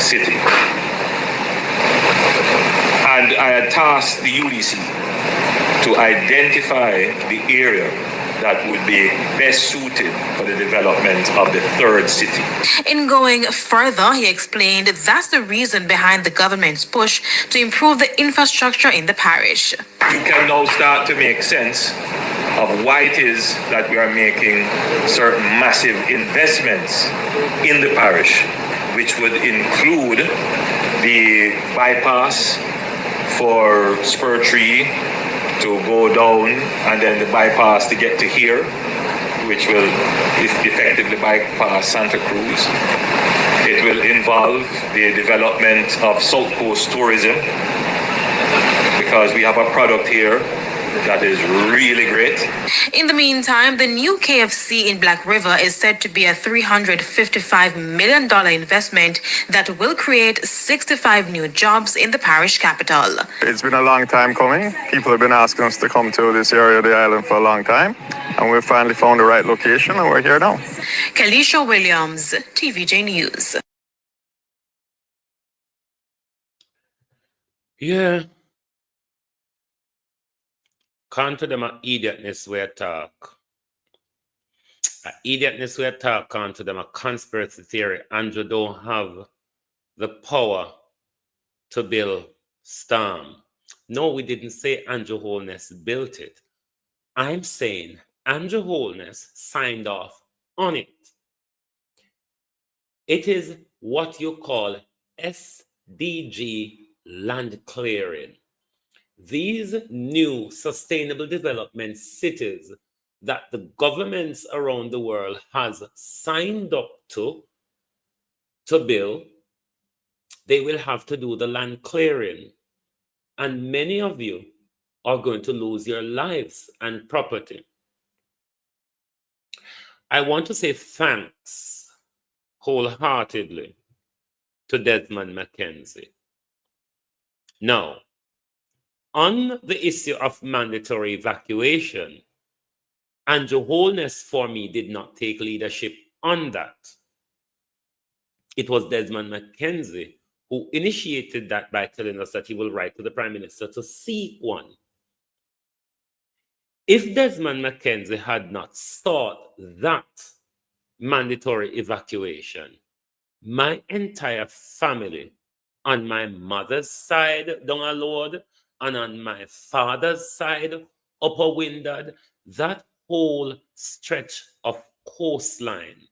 city. And I had tasked the UDC to identify the area that would be best suited for the development of the third city. In going further, he explained that's the reason behind the government's push to improve the infrastructure in the parish. You can now start to make sense of why it is that we are making certain massive investments in the parish, which would include the bypass for Spur Tree to go down, and then the bypass to get to here, which will effectively bypass Santa Cruz. It will involve the development of South Coast tourism, because we have a product here that is really great. In the meantime, the new KFC in Black River is said to be a $355 million investment that will create 65 new jobs in the parish capital. It's been a long time coming. People have been asking us to come to this area of the island for a long time. And we finally found the right location, and we're here now. Kalisha Williams, TVJ News. Yeah. Come to them a idiotness where talk. A idiotness where talk come to them a conspiracy theory. Andrew don't have the power to build Storm. No, we didn't say Andrew Holness built it. I'm saying Andrew Holness signed off on it. It is what you call SDG land clearing. These new sustainable development cities that the governments around the world has signed up to build, they will have to do the land clearing. And many of you are going to lose your lives and property. I want to say thanks wholeheartedly to Desmond McKenzie. Now, on the issue of mandatory evacuation, Andrew Holness for me did not take leadership on that. It was Desmond McKenzie who initiated that by telling us that he will write to the Prime Minister to seek one. If Desmond McKenzie had not sought that mandatory evacuation, my entire family on my mother's side down a load and on my father's side upper Windad, that whole stretch of coastline,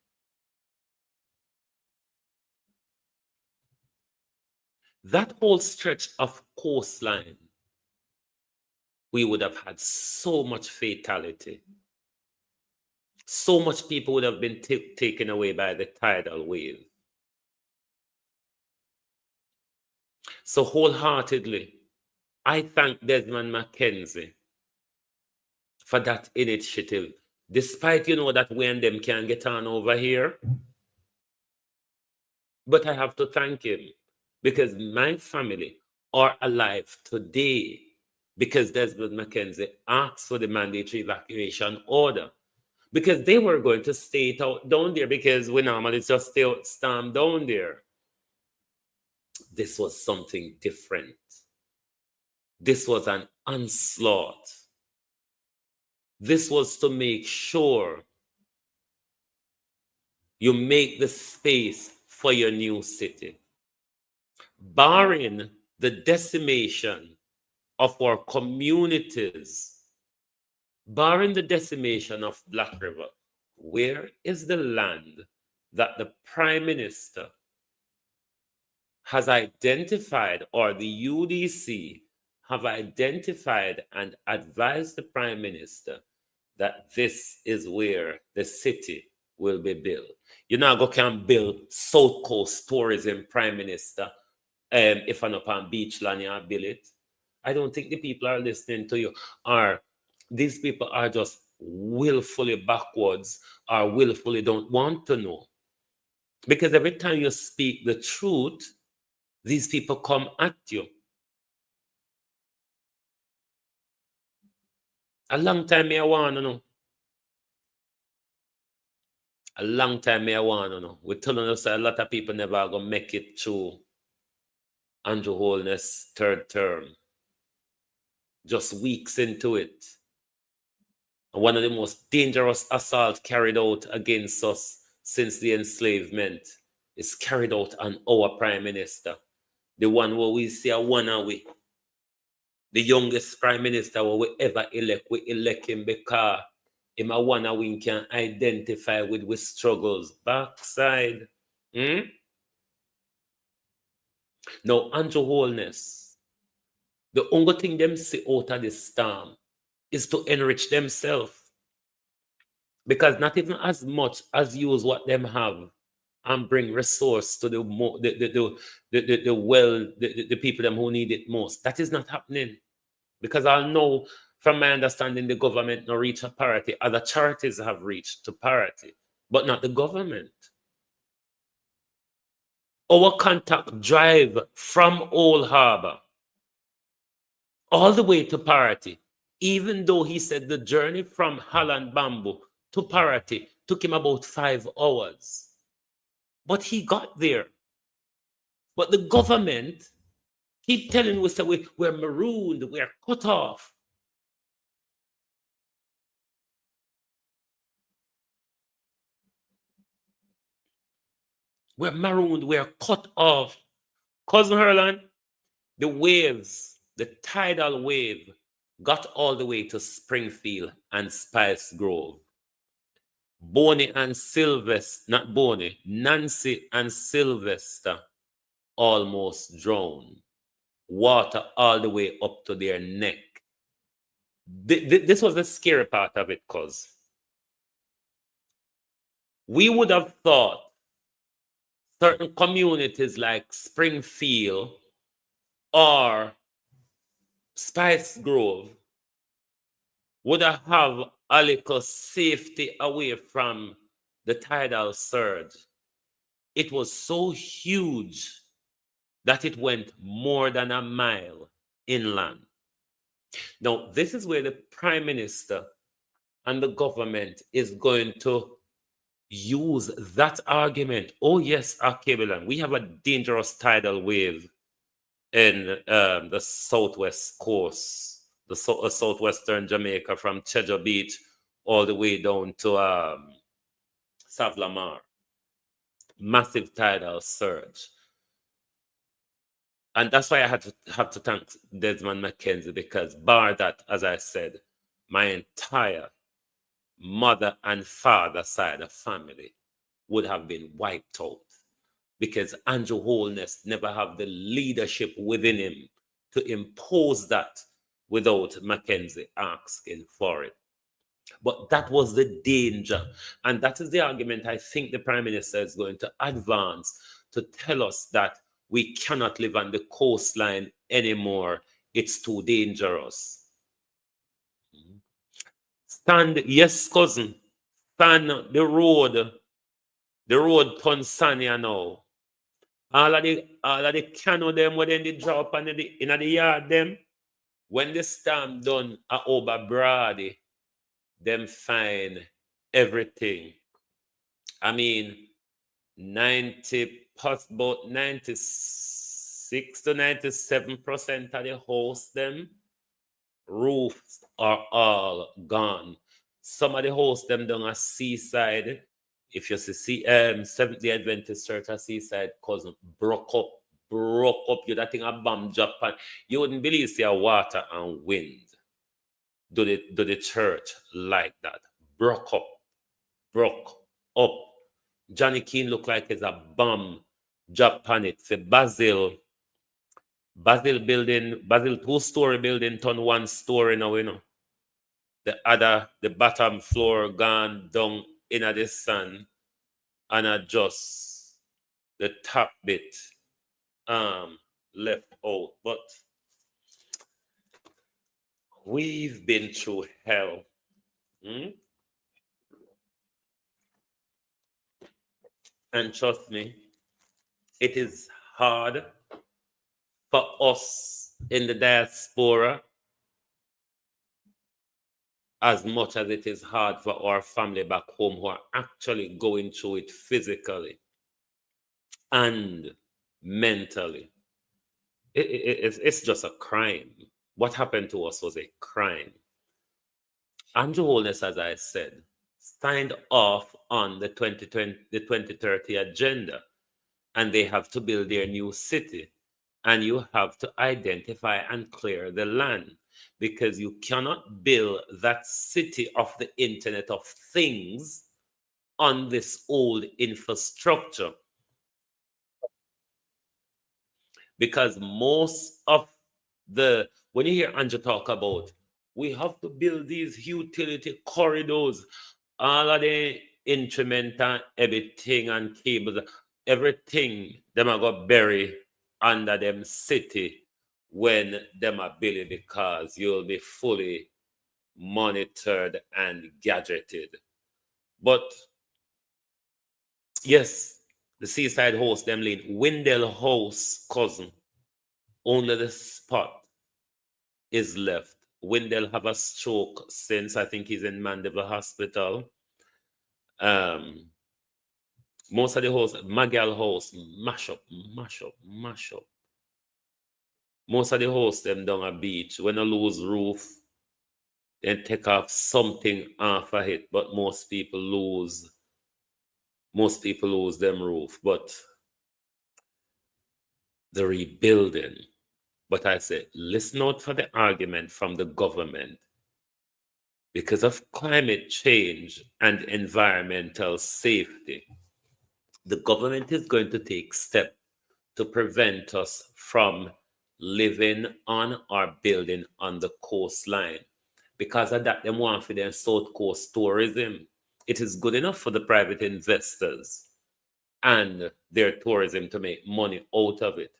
we would have had so much fatality. So much people would have been taken away by the tidal wave. So wholeheartedly, I thank Desmond McKenzie for that initiative, despite that we and them can get on over here. But I have to thank him because my family are alive today because Desmond McKenzie asked for the mandatory evacuation order, because they were going to stay down there because we normally just stay stand down there. This was something different. This was an onslaught. This was to make sure you make the space for your new city. Barring the decimation of our communities, barring the decimation of Black River, where is the land that the Prime Minister has identified, or the UDC have identified and advised the Prime Minister that this is where the city will be built? You know, go can build South Coast Tourism, Prime Minister, if I'm up on Beachland, you build it. I don't think the people are listening to you. Or these people are just willfully backwards or willfully don't want to know. Because every time you speak the truth, these people come at you. A long time I want to know. A long time I want to know. We're telling us that a lot of people never are going to make it through Andrew Holness' third term. Just weeks into it. And one of the most dangerous assaults carried out against us since the enslavement is carried out on our Prime Minister. The one where we see a one away. The youngest Prime Minister we ever elect. We elect him because him a one we can identify with struggles. Backside. Now, Andrew Holness, the only thing them see out of this storm is to enrich themselves. Because not even as much as use what them have and bring resource to the people them who need it most. That is not happening. Because I know, from my understanding, the government not reach a parity. Other charities have reached to parity, but not the government. Our contact drive from Old Harbor all the way to parity even though he said the journey from Holland Bamboo to Paraty took him about 5 hours. But he got there. But the government keep telling us that we're marooned, we're cut off. We're marooned, we're cut off. Cousin Herland, the waves, the tidal wave, got all the way to Springfield and Spice Grove. Bonnie and Sylvester, not Bonnie, Nancy and Sylvester almost drowned. Water all the way up to their neck. This was the scary part of it, cause we would have thought certain communities like Springfield or Spice Grove would have a little safety away from the tidal surge. It was so huge that it went more than a mile inland. Now, this is where the Prime Minister and the government is going to use that argument. Oh, yes, Arcabelan, we have a dangerous tidal wave in the southwest coast, the southwestern Jamaica, from Cheddar Beach all the way down to Savlamar. Massive tidal surge. And that's why I have to thank Desmond McKenzie, because bar that, as I said, my entire mother and father side of family would have been wiped out, because Andrew Holness never have the leadership within him to impose that without Mackenzie asking for it. But that was the danger. And that is the argument I think the Prime Minister is going to advance to tell us that we cannot live on the coastline anymore. It's too dangerous. Stand, yes, cousin. Stand the road Tanzania now. All of the canoe them when they drop in the yard them. When the storm done at over Brady, them find everything. I mean, about 96 to 97% of the house them roofs are all gone. Some of the house them down a seaside. If you see Seventh-day Adventist Church at Seaside, cousin, broke up. You that thing a bomb drop, and you wouldn't believe see a water and wind do the church like that. Broke up. Johnny Keane looked like it's a bomb drop on it. The Basil building, Basil 2-story building turned 1 story now, you know. The bottom floor gone down in the sun, and just the top bit left out. But we've been through hell. And trust me, it is hard for us in the diaspora as much as it is hard for our family back home who are actually going through it physically and mentally. It's just a crime. What happened to us was a crime. Andrew Holness, as I said, signed off on the 2030 agenda, and they have to build their new city. And you have to identify and clear the land, because you cannot build that city of the Internet of Things on this old infrastructure. Because most of when you hear Andrew talk about, we have to build these utility corridors, all of the instrument and everything and cables, everything, them are going to bury under them city when them are building, because you'll be fully monitored and gadgeted. But yes, the seaside house, them lean Windell House, cousin, only the spot is left. Wendell have a stroke since. I think he's in Mandeville Hospital. Most of the house, Magal house, mash up. Most of the house them down a beach. When I lose roof, then take off something off of it. But most people lose them roof. But the rebuilding. But I say, listen out for the argument from the government. Because of climate change and environmental safety, the government is going to take steps to prevent us from living on or building on the coastline. Because of that, they want for their South Coast tourism. It is good enough for the private investors and their tourism to make money out of it.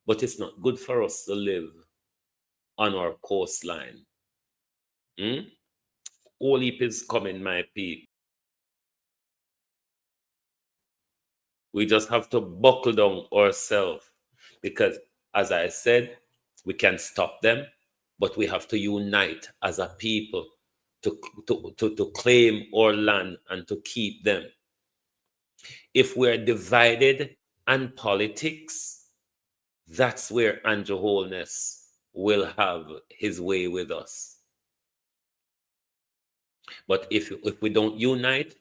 But it's not good for us to live on our coastline. All heap is coming, my people. We just have to buckle down ourselves because, as I said, we can stop them, but we have to unite as a people to claim our land and to keep them. If we're divided on politics, that's where Andrew Holness will have his way with us. But if we don't unite,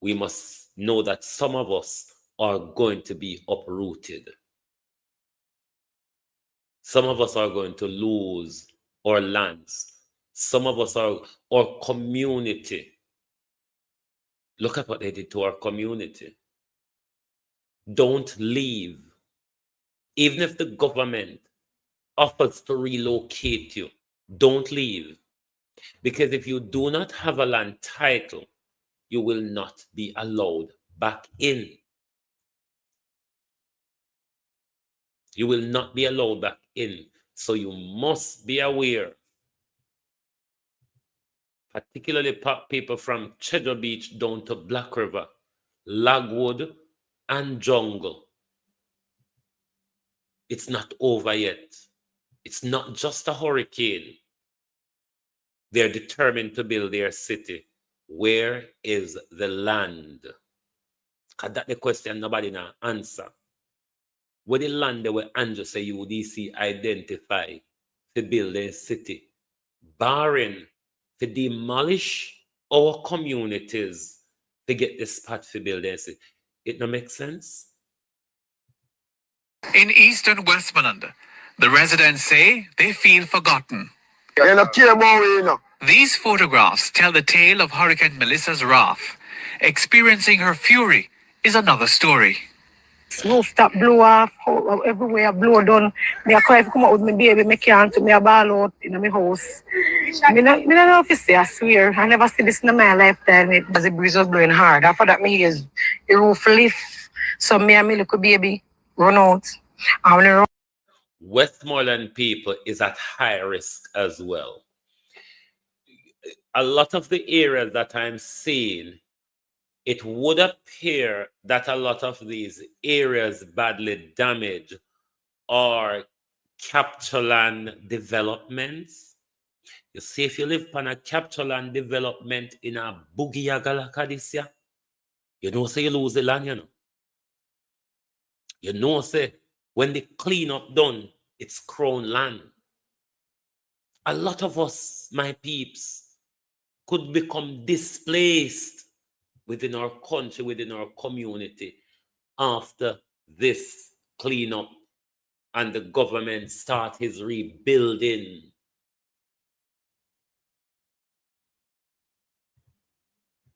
we must know that some of us are going to be uprooted. Some of us are going to lose our lands. Some of us are our community. Look at what they did to our community. Don't leave. Even if the government offers to relocate you, don't leave. Because if you do not have a land title, you will not be allowed back in. You will not be allowed back in. So you must be aware, particularly people from Cheddar Beach down to Black River, Lagwood, and Jungle. It's not over yet. It's not just a hurricane. They're determined to build their city. Where is the land? That's the question nobody now answer. Where the land they were Andrew say UDC identify to build a city, barring to demolish our communities to get the spot to build a city. It don't make sense? In eastern Westmoreland, the residents say they feel forgotten. These photographs tell the tale of Hurricane Melissa's wrath. Experiencing her fury is another story. Roof stop blow off, everywhere blow down. Me a cry to come out with my baby, me can't, me a ball out in my house. Me don't know if you say, I swear, I never see this in my lifetime. Because the breeze was blowing hard. After that, me hears the roof lift. So me and my little baby run out. And when I run, Westmoreland people is at high risk as well. A lot of the areas that I'm seeing, it would appear that a lot of these areas badly damaged are capture land developments. You see, if you live on a capture land development in a boogie yagalaka this year, you know, say you lose the land, you know. You know, say, when the cleanup done, it's crown land. A lot of us, my peeps, could become displaced within our country, within our community, after this cleanup and the government start his rebuilding.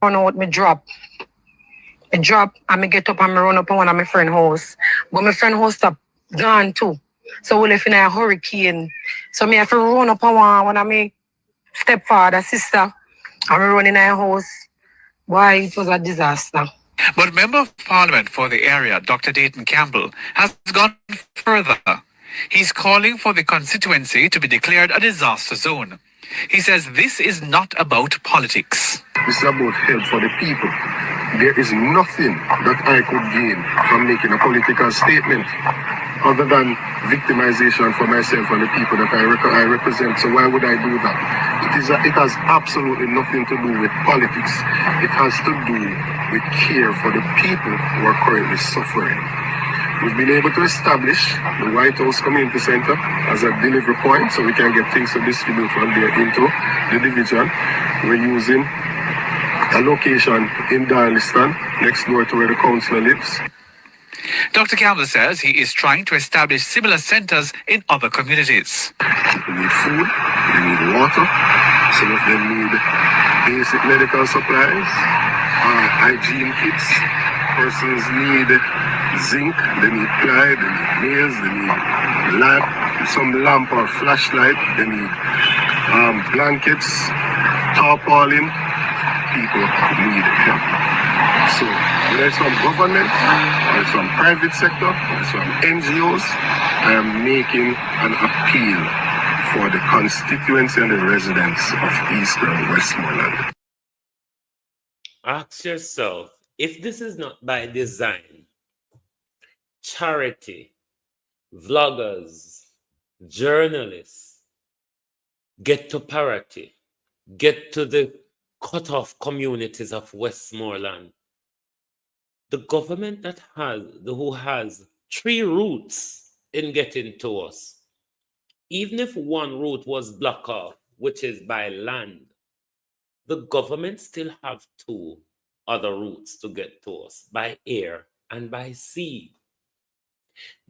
run out, me drop. I drop and me get up and me run up on one of my friend's house. But my friend's house stop gone too. So we left in a hurricane. So me have to run up on one of my stepfather, sister, and me run in her house. Why, it was a disaster. But Member of Parliament for the area, Dr. Dayton Campbell, has gone further. He's calling for the constituency to be declared a disaster zone. He says this is not about politics. This is about help for the people. There is nothing that I could gain from making a political statement. other than victimization for myself and the people that I represent. So why would I do that? It has absolutely nothing to do with politics. It has to do with care for the people who are currently suffering. We've been able to establish the White House Community Center as a delivery point so we can get things to distribute from there into the division. We're using a location in Darliston, next door to where the councillor lives. Dr. Campbell says he is trying to establish similar centers in other communities. People need food, they need water, some of them need basic medical supplies, hygiene kits. Persons need zinc, they need ply, they need nails, they need some lamp or flashlight, they need blankets, tarpaulin. People need help. So whether it's from government, or it's from private sector, or it's from NGOs, I am making an appeal for the constituency and the residents of Eastern Westmoreland. Ask yourself, if this is not by design, charity, vloggers, journalists get to parity, get to the cut-off communities of Westmoreland. The government who has 3 routes in getting to us, even if one route was blocked off, which is by land, the government still have 2 other routes to get to us, by air and by sea.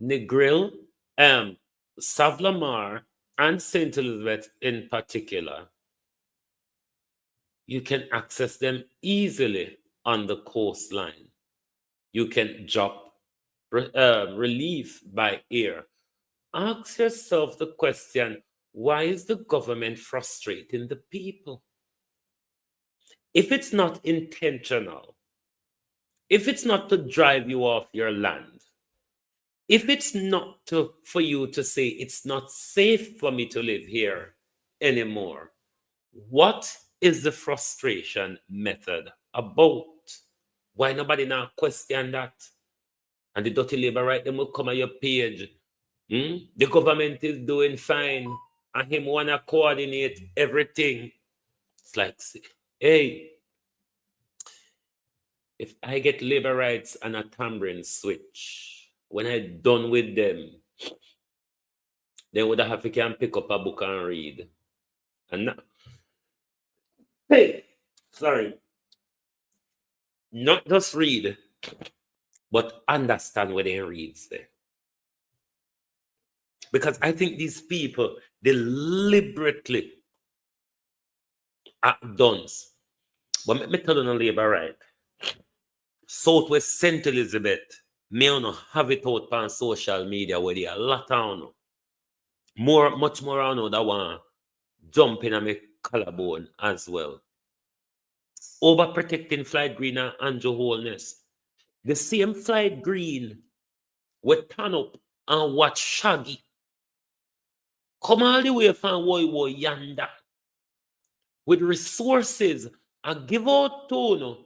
Negril, Savlamar, and St. Elizabeth in particular, you can access them easily on the coastline. You can drop relief by air. Ask yourself the question, why is the government frustrating the people? If it's not intentional, if it's not to drive you off your land, if it's not for you to say it's not safe for me to live here anymore, what is the frustration method about? Why nobody now question that? And the dirty labor right them will come on your page. The government is doing fine, and him wanna coordinate everything. It's like, hey, if I get labor rights and a tambourine switch, when I done with them, then would I have to can pick up a book and read. And now, not just read, but understand what they read there. Because I think these people deliberately act dunce. But let me tell you no labor right. Southwest St. Elizabeth, may not have it out on social media where they a lot on. Much more on that one jump in on my collarbone as well. Overprotecting Flight Green and Andrew Holness. The same Flight Green would turn up and watch Shaggy come all the way from Woy yonder with resources and give out tone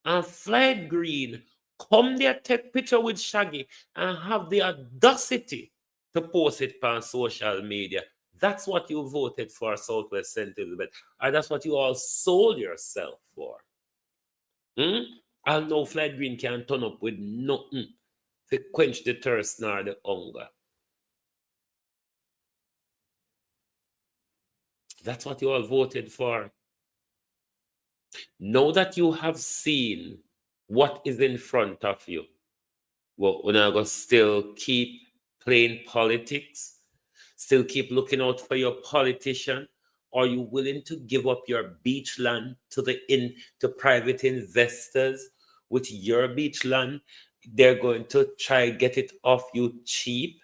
and Flight Green come there, take picture with Shaggy and have the audacity to post it on social media. That's what you voted for, Southwest St. Elizabeth. And that's what you all sold yourself for. I'll know Flight Green can turn up with nothing to quench the thirst nor the hunger. That's what you all voted for. Now that you have seen what is in front of you, well, we're not going to still keep playing politics, still keep looking out for your politician. Are you willing to give up your beach land to private investors with your beach land? They're going to try get it off you cheap,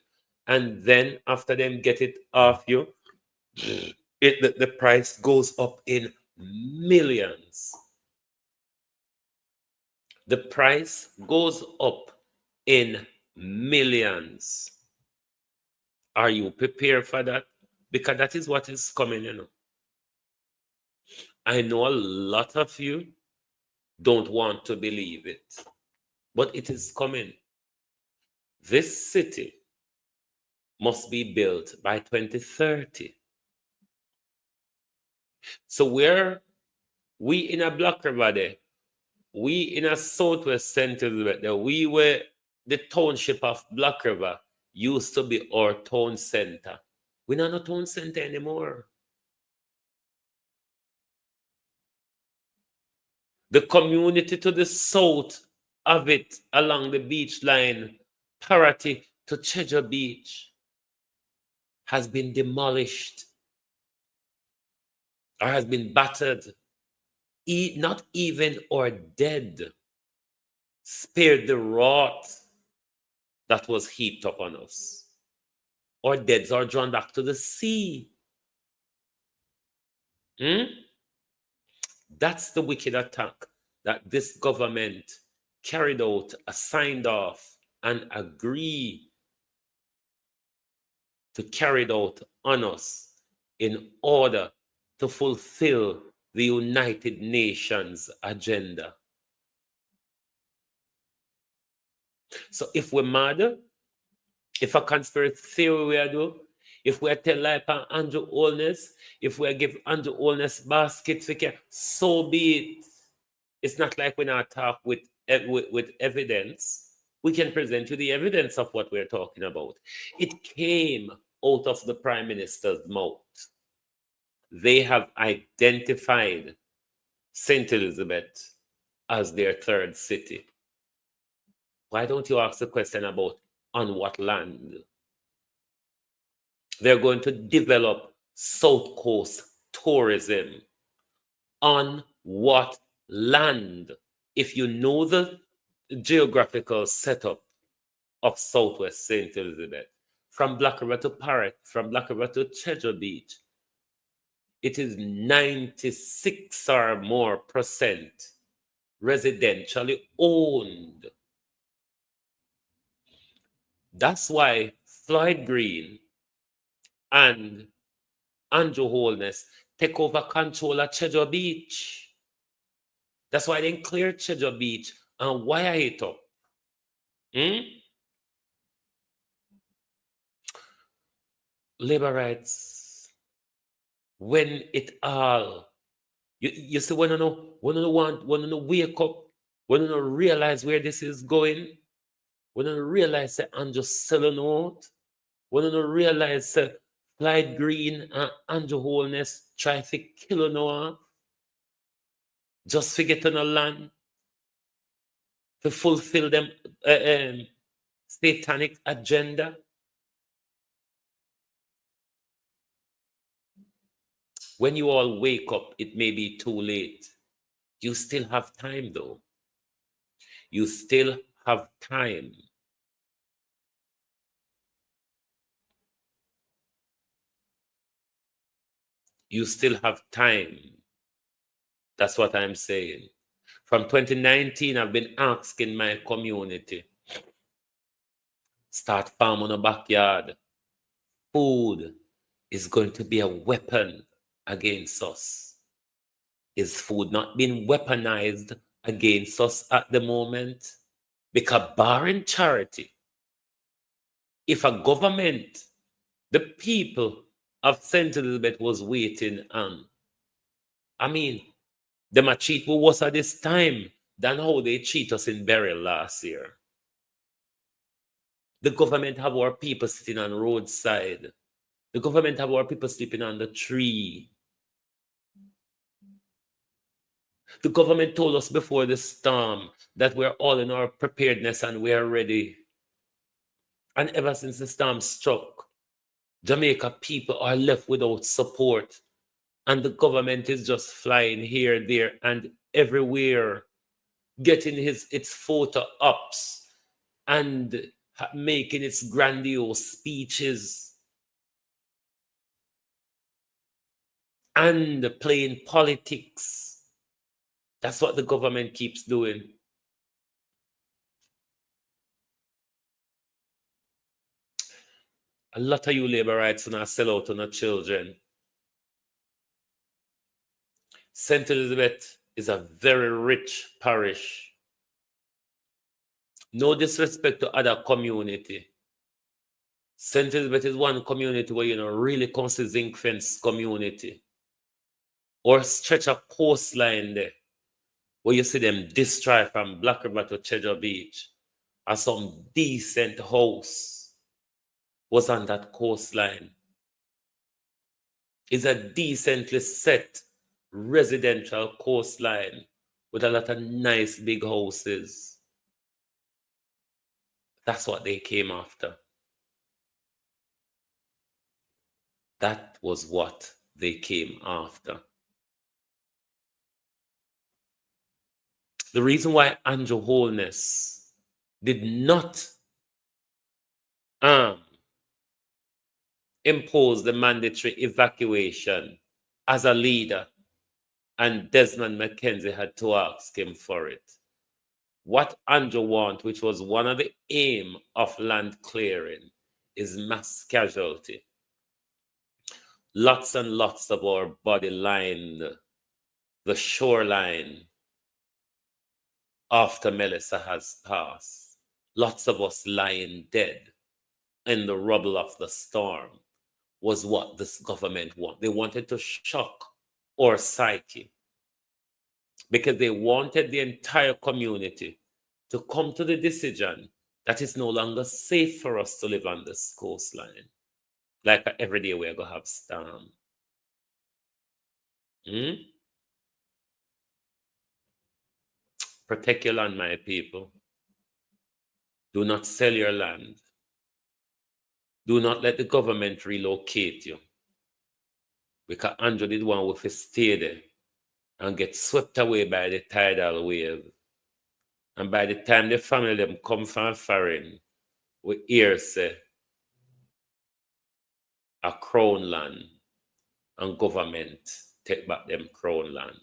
and then after them get it off you, the price goes up in millions. The price goes up in millions. Are you prepared for that? Because that is what is coming, you know. I know a lot of you don't want to believe it, but it is coming. This city must be built by 2030. So where we in a Black River there, we in a Southwest St. Elizabeth there, we were the township of Black River used to be our town center. We're not a town center anymore. The community to the south of it along the beach line, parity to Treasure Beach, has been demolished or has been battered. Not even our dead spared the wrath that was heaped upon us. Our deads are drawn back to the sea. That's the wicked attack that this government carried out, signed off, and agreed to carry it out on us in order to fulfill the United Nations agenda. So if we're mad, if a conspiracy theory we are do, if we are tell lie on Andrew Holness, if we give Andrew Holness baskets, so be it. It's not like we not talk with evidence. We can present you the evidence of what we're talking about. It came out of the Prime Minister's mouth. They have identified St. Elizabeth as their third city. Why don't you ask the question about on what land? They're going to develop South Coast tourism. On what land? If you know the geographical setup of Southwest St. Elizabeth, from Black River to Parrot, from Black River to Treasure Beach, it is 96 or more percent residentially owned. That's why Floyd Green and Andrew Holness take over control at Treasure Beach. That's why they clear Treasure Beach and wire it up. Labor rights, when it all, you see, when you know wake up, when you realize where this is going, when you realize that I'm just selling out, when you realize that Clyde Green and Andrew Holness try to kill Noah, just to get on a land, to fulfill them satanic agenda. When you all wake up, it may be too late. You still have time, though. You still have time. You still have time. That's what I'm saying. From 2019, I've been asking my community, start farming in the backyard. Food is going to be a weapon against us. Is food not being weaponized against us at the moment? Because barring charity, if a government, the people of St. Elizabeth was waiting on, them a cheat with us at this time than how they cheat us in burial last year. The government have our people sitting on the roadside. The government have our people sleeping on the tree. The government told us before the storm that we're all in our preparedness and we are ready. And ever since the storm struck, Jamaica people are left without support. And the government is just flying here, there, and everywhere, getting its photo ops and making its grandiose speeches and playing politics. That's what the government keeps doing. A lot of you labor rights and sell out on our children. St. Elizabeth is a very rich parish. No disrespect to other community. St. Elizabeth is one community where you know really comes to zinc fence community or stretch of coastline there where you see them destroy from Black River to Cheddar Beach, or some decent house was on that coastline. It's a decently set residential coastline with a lot of nice big houses. That's what they came after. That was what they came after. The reason why Andrew Holness did not impose the mandatory evacuation as a leader, and Desmond McKenzie had to ask him for it. What Andrew wanted, which was one of the aim of land clearing, is mass casualty. Lots and lots of our body lined the shoreline after Melissa has passed. Lots of us lying dead in the rubble of the storm was what this government wanted. They wanted to shock our psyche because they wanted the entire community to come to the decision that it's no longer safe for us to live on this coastline. Like every day we're going to have storm. Protect your land, my people. Do not sell your land. Do not let the government relocate you. Because Andrew did one with his stay there and get swept away by the tidal wave. And by the time the family them come from foreign, we hear say a crown land and government take back them crown land.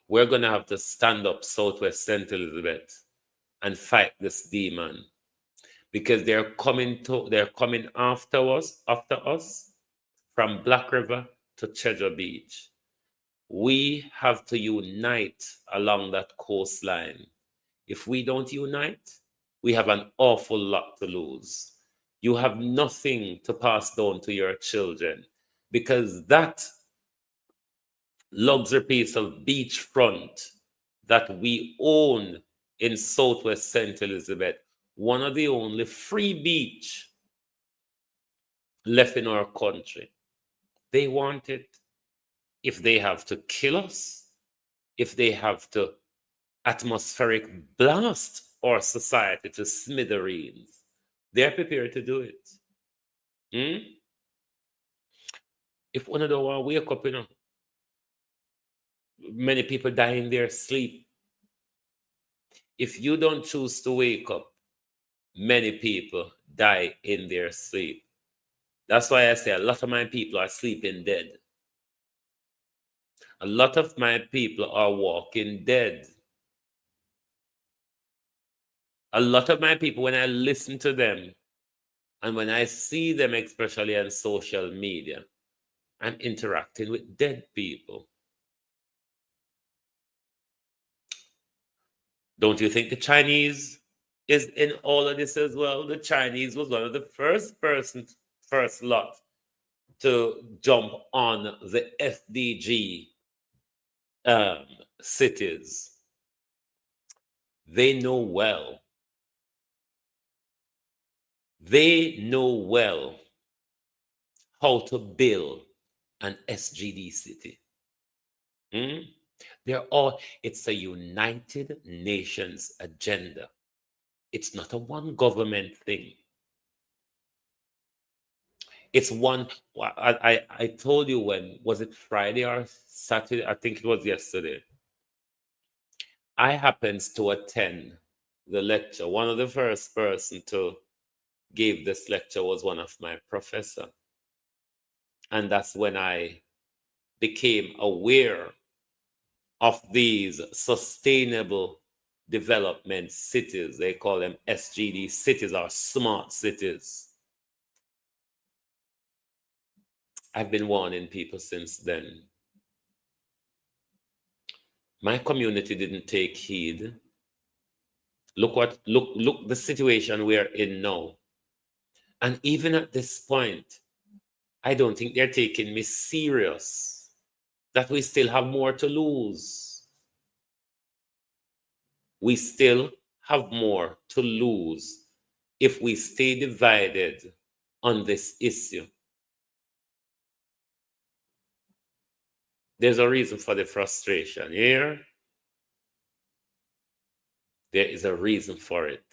We're gonna have to stand up Southwest St. Elizabeth and fight this demon because they're coming after us from Black River to Cheddar Beach. We have to unite along that coastline. If we don't unite, we have an awful lot to lose. You have nothing to pass down to your children because that luxury piece of beachfront that we own in Southwest St. Elizabeth, one of the only free beach left in our country. They want it. If they have to kill us, if they have to atmospheric blast our society to smithereens, they're prepared to do it. If one of them want to wake up, many people die in their sleep. If you don't choose to wake up, many people die in their sleep. That's why I say a lot of my people are sleeping dead. A lot of my people are walking dead. A lot of my people, when I listen to them and when I see them, especially on social media, I'm interacting with dead people. Don't you think the Chinese is in all of this as well? The Chinese was one of the first lot to jump on the FDG cities. They know well. They know well how to build an SGD city. It's a United Nations agenda. It's not a one government thing. It's one, I told you when, was it Friday or Saturday? I think it was yesterday. I happened to attend the lecture. One of the first person to give this lecture was one of my professor. And that's when I became aware of these sustainable development cities. They call them SGD cities or smart cities. I've been warning people since then. My community didn't take heed. Look the situation we're in now. And even at this point, I don't think they're taking me serious, that we still have more to lose. We still have more to lose if we stay divided on this issue. There's a reason for the frustration here. There is a reason for it.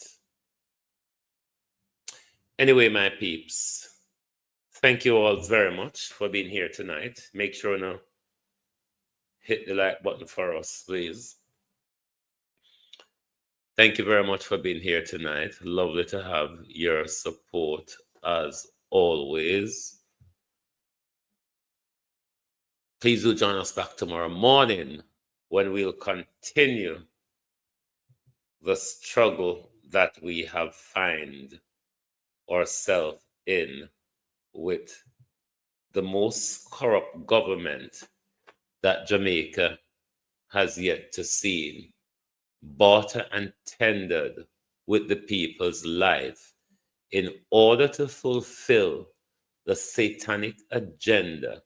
Anyway, my peeps, thank you all very much for being here tonight. Make sure to hit the like button for us, please. Thank you very much for being here tonight. Lovely to have your support as always. Please do join us back tomorrow morning when we'll continue the struggle that we have found ourselves in with the most corrupt government that Jamaica has yet to see, barter and tendered with the people's life in order to fulfill the satanic agenda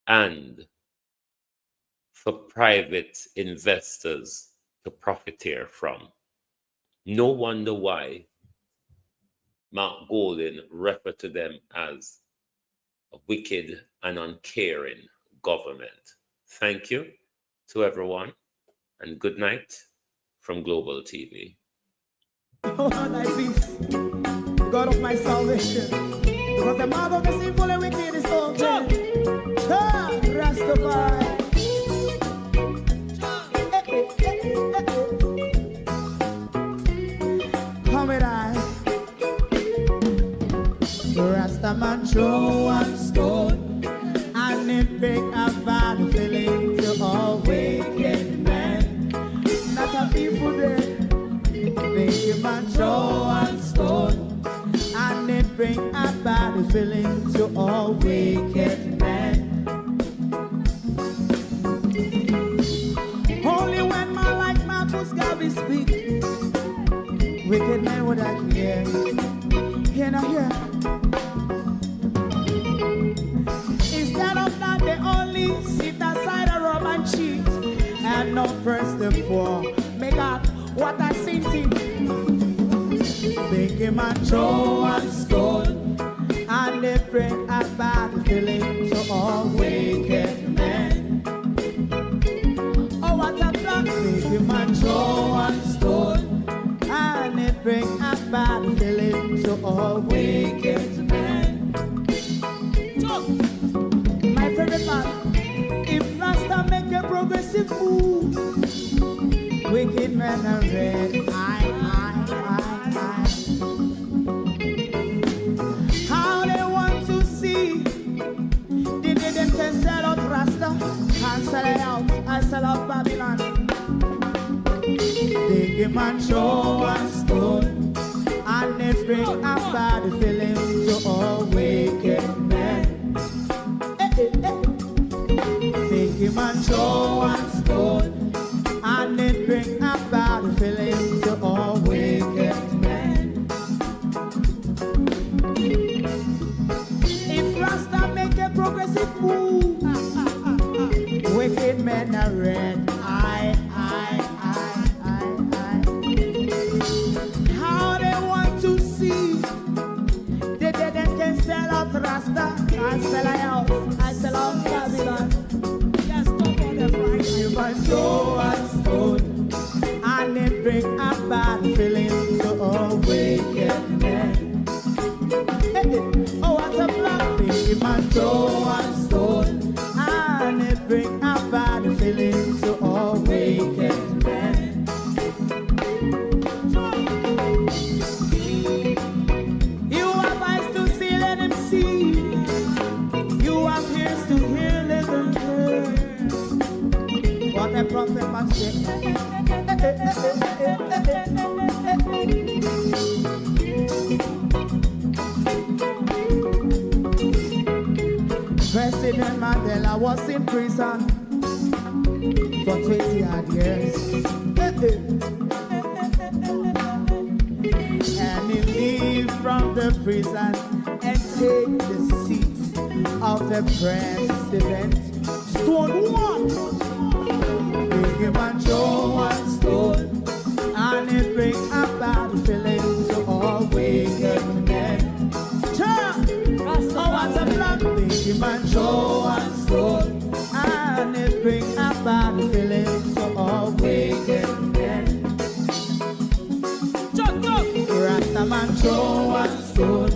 and for private investors to profiteer from. No wonder why Mark Golden referred to them as a wicked and uncaring government. Thank you to everyone, and good night from Global TV. Oh, thy peace, God of my salvation, because the mouth of the sinful and wicked is open. Rastafari. Come with I. Rastaman throw one stone, and it bring a bad feeling to all wicked men. Not a people there. Make a man throw one stone, and it bring a bad feeling to all wicked men. Only when man like Marcus Garvey speak, wicked men would I hear. Hear now hear. Instead of that, they only sit aside and rob and cheat, and not first and for make out what I seen to. Make him a throw and stone, and they bring a bad feeling to all wicked men. Oh, what a plan! Make him a throw and stone, and they bring a bad feeling to all wicked men. My favorite part: if Rasta make a progressive move, wicked men are red. How they want to see the day them can sell out Rasta and sell it out and sell out Babylon. They give man show and stone, and they bring a bad feeling to all wicked men. They give man show and stone, and it bring a bad feeling to all wicked men. If Rasta make a progressive move, wicked men are red. How they want to see the dead and can sell out Rasta and sell out and sell out Babylon. Yes, stop on the Friday. You must throw a stone, and it bring a bad feeling to all wicked men. Oh, what a black thing! You must throw a stone, and it bring a bad feeling to all wicked men. You have eyes to see, let him see. You have ears to hear, let them hear. What a prophet must say. President Mandela was in prison for 20 odd years. And he lived from the prison and take the seat of the president. Stone one, bring him and throw one stone, and it bring a bad feeling to all wicked men. Oh, what's a black, bring him and throw one stone, and it bring a bad feeling to all wicked men. Rastaman throw one stone,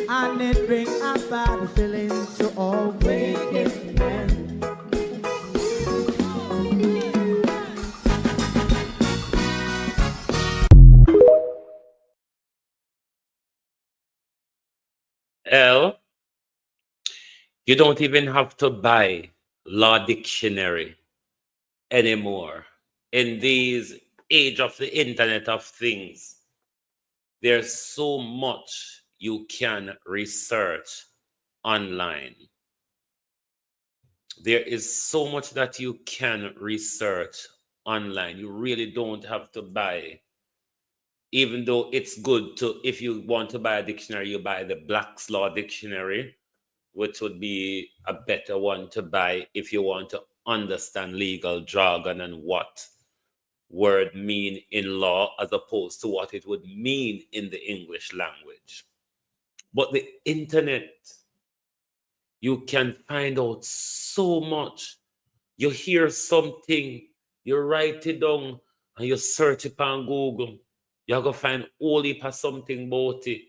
and it bring a bad feeling to all wicked men. L, you don't even have to buy law dictionary anymore. In these age of the Internet of Things, there's so much you can research online. There is so much that you can research online. You really don't have to buy, even though it's good to, if you want to buy a dictionary, you buy the Black's Law Dictionary, which would be a better one to buy if you want to understand legal jargon and what word mean in law as opposed to what it would mean in the English language. But the internet, you can find out so much. You hear something, you write it down, and you search it on Google. You're going to find all heap of something about it.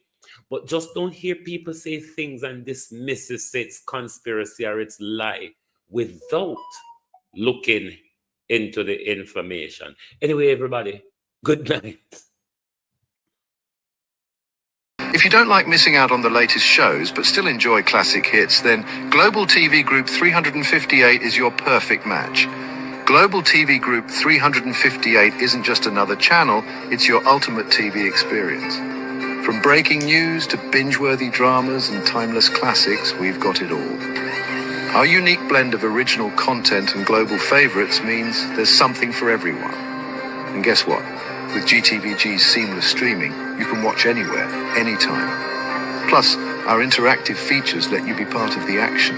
But just don't hear people say things and dismiss it, say it's conspiracy or it's lie, without looking into the information. Anyway, everybody, good night. If you don't like missing out on the latest shows but still enjoy classic hits, then Global TV Group 358 is your perfect match. Global TV Group 358 isn't just another channel, it's your ultimate TV experience. From breaking news to binge-worthy dramas and timeless classics, we've got it all. Our unique blend of original content and global favorites means there's something for everyone. And guess what? With GTVG's seamless streaming, you can watch anywhere, anytime. Plus, our interactive features let you be part of the action.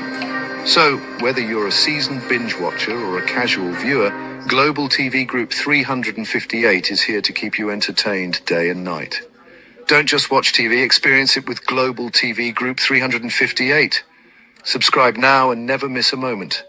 So, whether you're a seasoned binge watcher or a casual viewer, Global TV Group 358 is here to keep you entertained day and night. Don't just watch TV, experience it with Global TV Group 358. Subscribe now and never miss a moment.